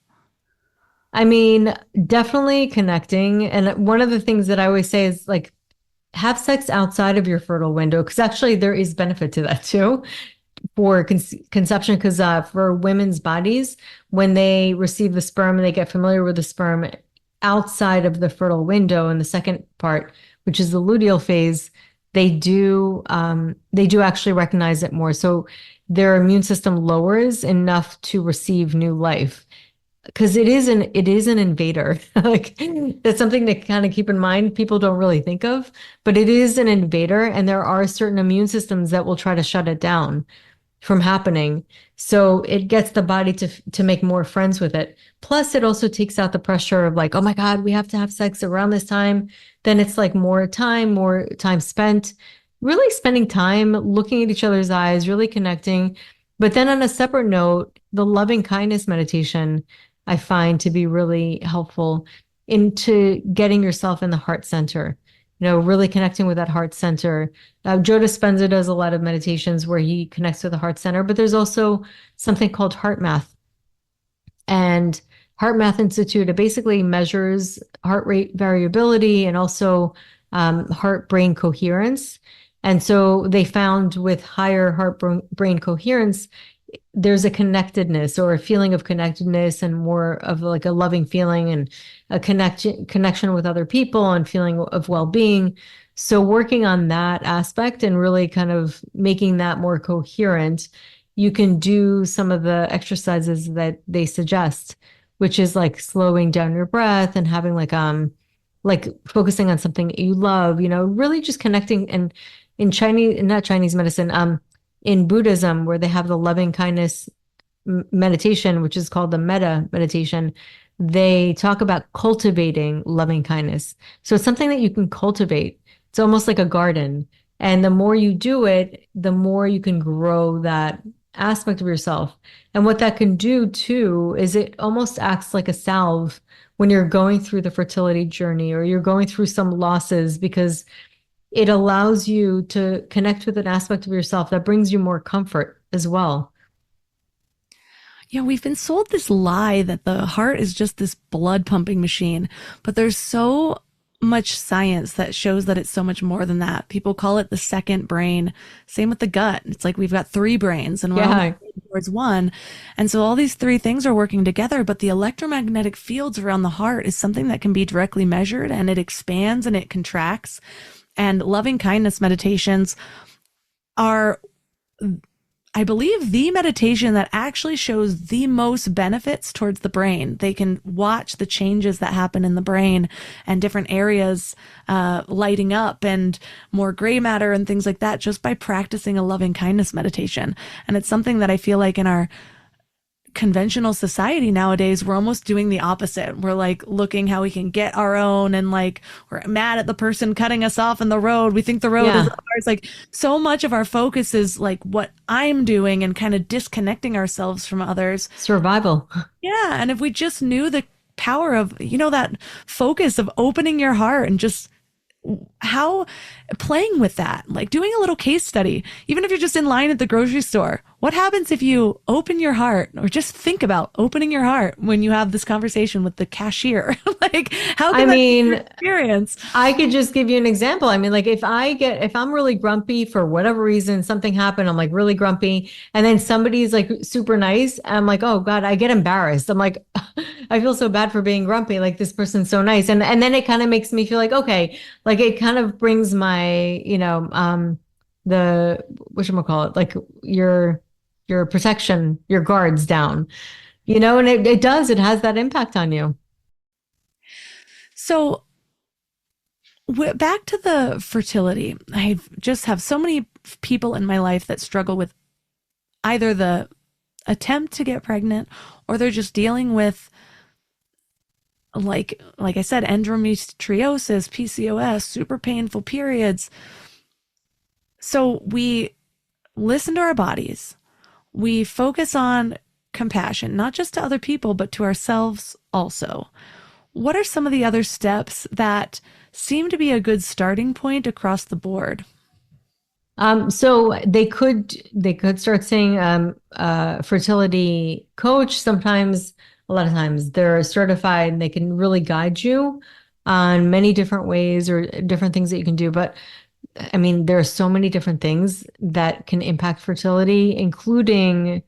I mean, definitely connecting. And one of the things that I always say is like, have sex outside of your fertile window, because actually there is benefit to that too for conception. Because for women's bodies, when they receive the sperm and they get familiar with the sperm outside of the fertile window in the second part, which is the luteal phase, they do actually recognize it more. So their immune system lowers enough to receive new life. because it is an invader. Like that's something to kind of keep in mind. People don't really think of, but it is an invader, and there are certain immune systems that will try to shut it down from happening. So it gets the body to make more friends with it. Plus, it also takes out the pressure of like, oh my God, we have to have sex around this time. Then it's like more time spent, really spending time looking at each other's eyes, really connecting. But then on a separate note, the loving kindness meditation I find to be really helpful into getting yourself in the heart center, really connecting with that heart center. Joe Dispenza does a lot of meditations where he connects with the heart center, but there's also something called Heart Math. And Heart Math Institute, it basically measures heart rate variability and also heart-brain coherence. And so they found with higher heart-brain coherence, there's a connectedness or a feeling of connectedness and more of like a loving feeling and a connection with other people and feeling of well-being. So working on that aspect and really kind of making that more coherent, you can do some of the exercises that they suggest, which is like slowing down your breath and having like focusing on something you love, really just connecting. And in not Chinese medicine, in Buddhism, where they have the loving kindness meditation, which is called the metta meditation, they talk about cultivating loving kindness. So it's something that you can cultivate. It's almost like a garden. And the more you do it, the more you can grow that aspect of yourself. And what that can do too is it almost acts like a salve when you're going through the fertility journey or you're going through some losses, because it allows you to connect with an aspect of yourself that brings you more comfort as well. Yeah, we've been sold this lie that the heart is just this blood pumping machine, but there's so much science that shows that it's so much more than that. People call it the second brain. Same with the gut. It's like we've got three brains and we're all towards one. And so all these three things are working together, but the electromagnetic fields around the heart is something that can be directly measured, and it expands and it contracts. And loving kindness meditations are, I believe, the meditation that actually shows the most benefits towards the brain. They can watch the changes that happen in the brain and different areas lighting up and more gray matter and things like that just by practicing a loving kindness meditation. And it's something that I feel like in our conventional society nowadays, we're almost doing the opposite. We're like looking how we can get our own, and like we're mad at the person cutting us off in the road. We think the road is ours. Like so much of our focus is like what I'm doing and kind of disconnecting ourselves from others. Survival. Yeah. And if we just knew the power of, that focus of opening your heart and just how playing with that, like doing a little case study, even if you're just in line at the grocery store, what happens if you open your heart or just think about opening your heart when you have this conversation with the cashier? Like how can that be your experience? I could just give you an example. I mean, like if I'm really grumpy for whatever reason, something happened, I'm like really grumpy. And then somebody's like super nice. I'm like, oh God, I get embarrassed. I'm like, I feel so bad for being grumpy. Like this person's so nice. And then it kind of makes me feel like, okay, like it kind of brings my, the whatchamacallit, like your protection, your guards down, and it has that impact on you. So back to the fertility, I just have so many people in my life that struggle with either the attempt to get pregnant or they're just dealing with like I said, endometriosis, PCOS, super painful periods. So we listen to our bodies. We focus on compassion, not just to other people, but to ourselves also. What are some of the other steps that seem to be a good starting point across the board? So they could start seeing a fertility coach. Sometimes, a lot of times, they're certified and they can really guide you on many different ways or different things that you can do. But I mean, there are so many different things that can impact fertility, including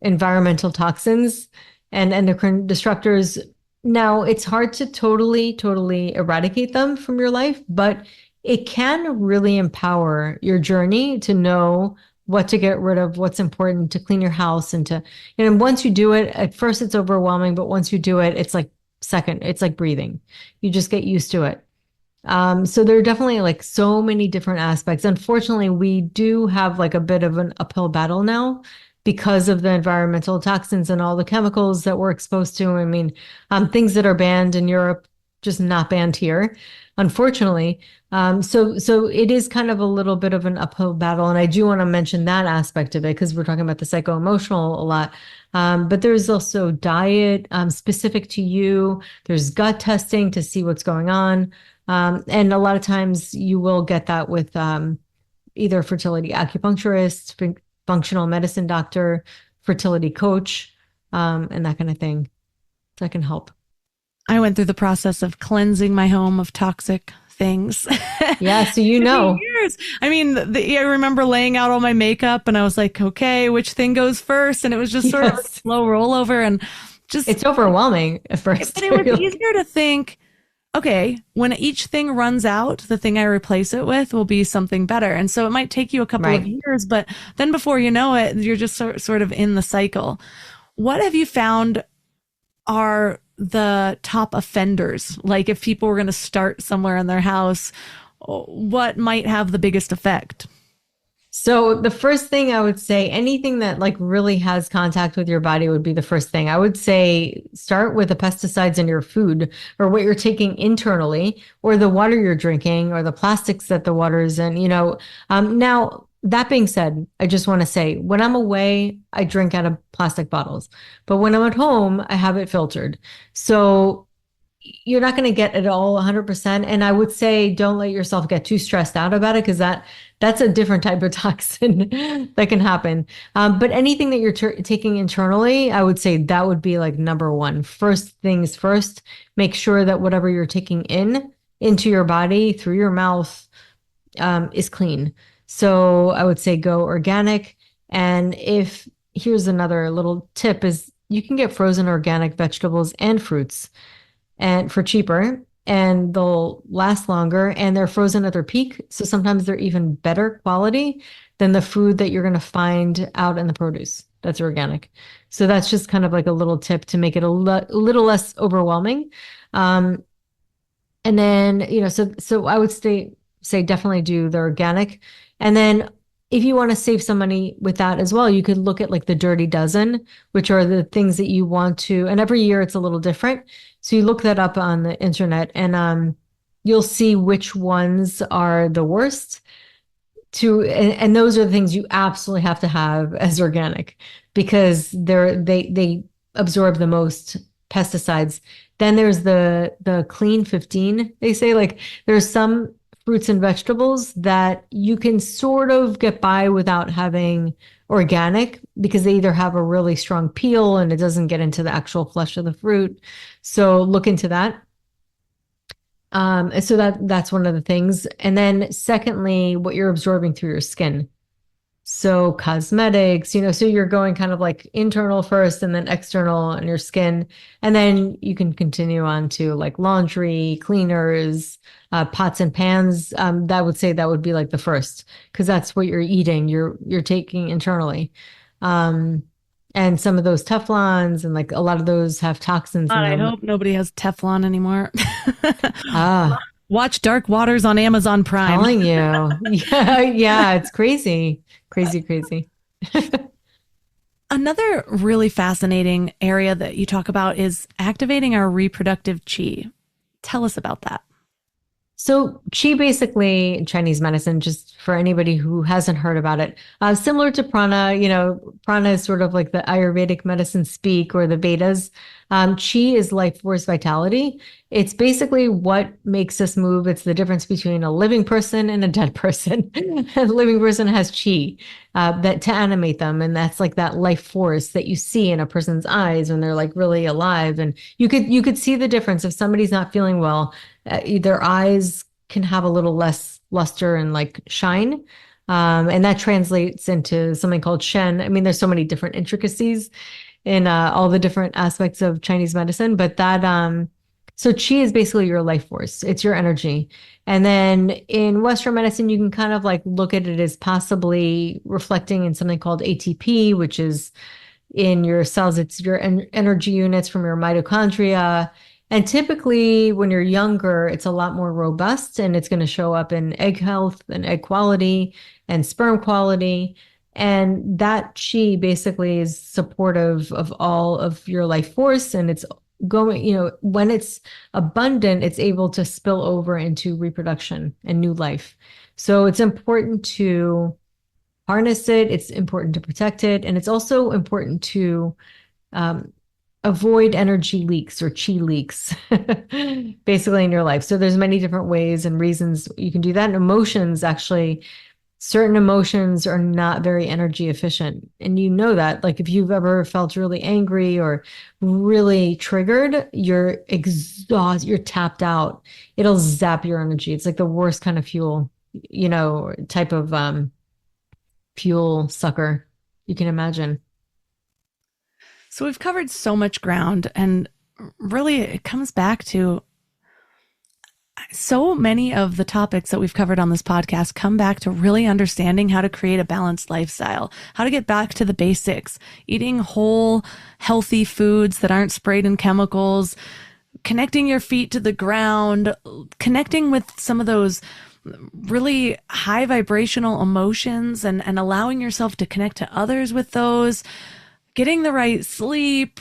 environmental toxins and endocrine disruptors. Now, it's hard to totally eradicate them from your life, but it can really empower your journey to know what to get rid of, what's important to clean your house and to, once you do it, at first it's overwhelming, but once you do it, it's like it's like breathing. You just get used to it. So there are definitely like so many different aspects. Unfortunately, we do have like a bit of an uphill battle now because of the environmental toxins and all the chemicals that we're exposed to. I mean, things that are banned in Europe, just not banned here, unfortunately. So it is kind of a little bit of an uphill battle. And I do want to mention that aspect of it because we're talking about the psycho-emotional a lot. But there's also diet specific to you. There's gut testing to see what's going on. And a lot of times you will get that with either fertility acupuncturist, functional medicine doctor, fertility coach, and that kind of thing. So that can help. I went through the process of cleansing my home of toxic things. Yeah, so years. I mean, I remember laying out all my makeup and I was like, okay, which thing goes first? And it was just sort of a slow rollover and just... It's overwhelming at first. But it was easier to think, okay, when each thing runs out, the thing I replace it with will be something better. And so it might take you a couple of years, but then before you know it, you're just sort of in the cycle. What have you found are the top offenders? Like if people were going to start somewhere in their house, what might have the biggest effect? So the first thing I would say, anything that like really has contact with your body would be the first thing. I would say start with the pesticides in your food or what you're taking internally or the water you're drinking or the plastics that the water is in, now that being said, I just want to say when I'm away, I drink out of plastic bottles, but when I'm at home, I have it filtered. So you're not going to get it all 100%. And I would say, don't let yourself get too stressed out about it because that's a different type of toxin that can happen. But anything that you're taking internally, I would say that would be like number one. First things first, make sure that whatever you're taking into your body through your mouth is clean. So I would say go organic. And here's another little tip is you can get frozen organic vegetables and fruits and for cheaper and they'll last longer and they're frozen at their peak. So sometimes they're even better quality than the food that you're going to find out in the produce that's organic. So that's just kind of like a little tip to make it a little less overwhelming. And then, so I would say definitely do the organic. And then if you want to save some money with that as well, you could look at like the Dirty Dozen, which are the things that you want to, and every year it's a little different. So you look that up on the internet and you'll see which ones are the worst and those are the things you absolutely have to have as organic because they absorb the most pesticides. Then there's the Clean 15, they say, like there's some fruits and vegetables that you can sort of get by without having organic because they either have a really strong peel and it doesn't get into the actual flesh of the fruit. So look into that. And so that's one of the things. And then secondly, what you're absorbing through your skin. So cosmetics, so you're going kind of like internal first and then external on your skin. And then you can continue on to like laundry, cleaners, pots and pans. That would say that would be like the first, because that's what you're eating. You're taking internally. And some of those Teflons and like a lot of those have toxins in them. I hope nobody has Teflon anymore. Watch Dark Waters on Amazon Prime. Telling you. Yeah, it's crazy. Crazy. Another really fascinating area that you talk about is activating our reproductive chi. Tell us about that. So qi basically in Chinese medicine, just for anybody who hasn't heard about it, similar to prana, prana is sort of like the Ayurvedic medicine speak or the Vedas. Qi is life force vitality. It's basically what makes us move. It's the difference between a living person and a dead person. A living person has qi that to animate them. And that's like that life force that you see in a person's eyes when they're like really alive. And you could see the difference if somebody's not feeling well. Their eyes can have a little less luster and like shine. And that translates into something called Shen. I mean, there's so many different intricacies in all the different aspects of Chinese medicine, but that, So chi is basically your life force. It's your energy. And then in Western medicine, you can kind of like look at it as possibly reflecting in something called ATP, which is in your cells. It's your energy units from your mitochondria. And typically when you're younger, it's a lot more robust, and it's going to show up in egg health and egg quality and sperm quality. And that chi basically is supportive of all of your life force. And it's going, when it's abundant, it's able to spill over into reproduction and new life. So it's important to harness it. It's important to protect it. And it's also important to avoid energy leaks or chi leaks basically in your life. So there's many different ways and reasons you can do that. And emotions, actually, certain emotions are not very energy efficient. And you know that, like if you've ever felt really angry or really triggered, you're exhausted, you're tapped out. It'll zap your energy. It's like the worst kind of fuel, type of fuel sucker you can imagine. So we've covered so much ground, and really it comes back to so many of the topics that we've covered on this podcast come back to really understanding how to create a balanced lifestyle, how to get back to the basics, eating whole, healthy foods that aren't sprayed in chemicals, connecting your feet to the ground, connecting with some of those really high vibrational emotions and allowing yourself to connect to others with those, getting the right sleep.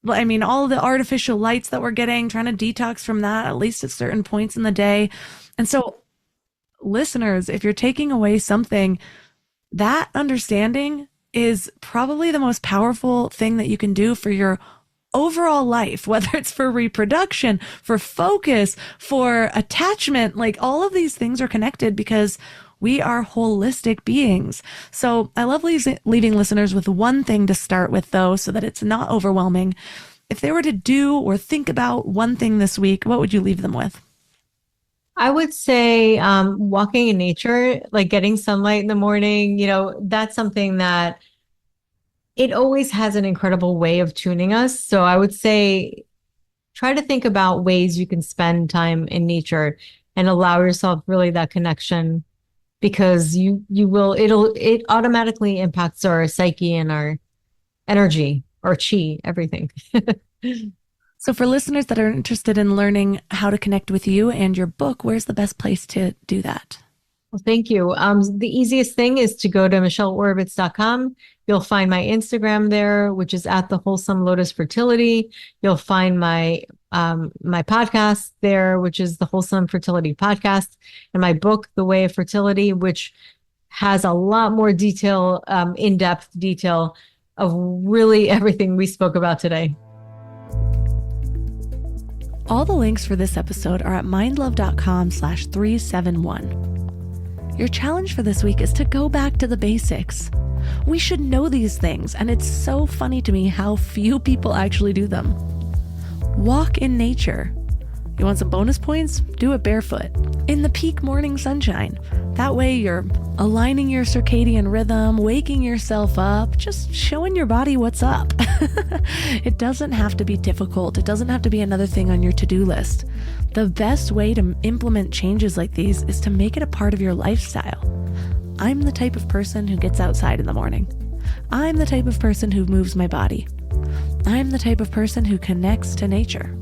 I mean, all the artificial lights that we're getting, trying to detox from that, at least at certain points in the day. And so, listeners, if you're taking away something, that understanding is probably the most powerful thing that you can do for your overall life, whether it's for reproduction, for focus, for attachment. Like, all of these things are connected because we are holistic beings. So I love leaving listeners with one thing to start with, though, so that it's not overwhelming. If they were to do or think about one thing this week, what would you leave them with? I would say walking in nature, like getting sunlight in the morning, that's something that it always has an incredible way of tuning us. So I would say try to think about ways you can spend time in nature and allow yourself really that connection, because it automatically impacts our psyche and our energy, our chi, everything. So for listeners that are interested in learning how to connect with you and your book, where's the best place to do that? Well, thank you. The easiest thing is to go to michelleoravitz.com. You'll find my Instagram there, which is at the Wholesome Lotus Fertility. You'll find my podcast there, which is the Wholesome Fertility Podcast, and my book, The Way of Fertility, which has a lot more detail, in-depth detail of really everything we spoke about today. All the links for this episode are at mindlove.com/371. Your challenge for this week is to go back to the basics. We should know these things, and it's so funny to me how few people actually do them. Walk in nature. You want some bonus points? Do it barefoot in the peak morning sunshine. That way you're aligning your circadian rhythm, waking yourself up, just showing your body what's up. It doesn't have to be difficult. It doesn't have to be another thing on your to-do list. The best way to implement changes like these is to make it a part of your lifestyle. I'm the type of person who gets outside in the morning. I'm the type of person who moves my body. I'm the type of person who connects to nature.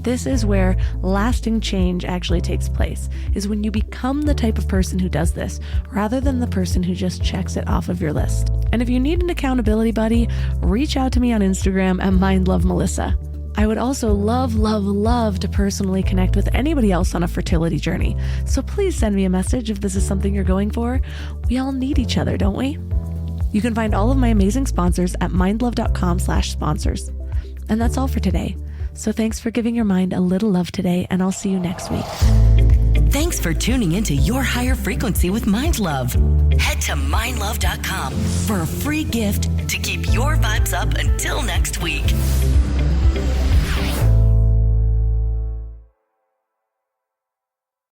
This is where lasting change actually takes place, is when you become the type of person who does this, rather than the person who just checks it off of your list. And if you need an accountability buddy, reach out to me on Instagram at mindlovemelissa. I would also love to personally connect with anybody else on a fertility journey. So please send me a message if this is something you're going for. We all need each other, don't we? You can find all of my amazing sponsors at mindlove.com/sponsors. And that's all for today. So thanks for giving your mind a little love today, and I'll see you next week. Thanks for tuning into Your Higher Frequency with Mind Love. Head to mindlove.com for a free gift to keep your vibes up until next week.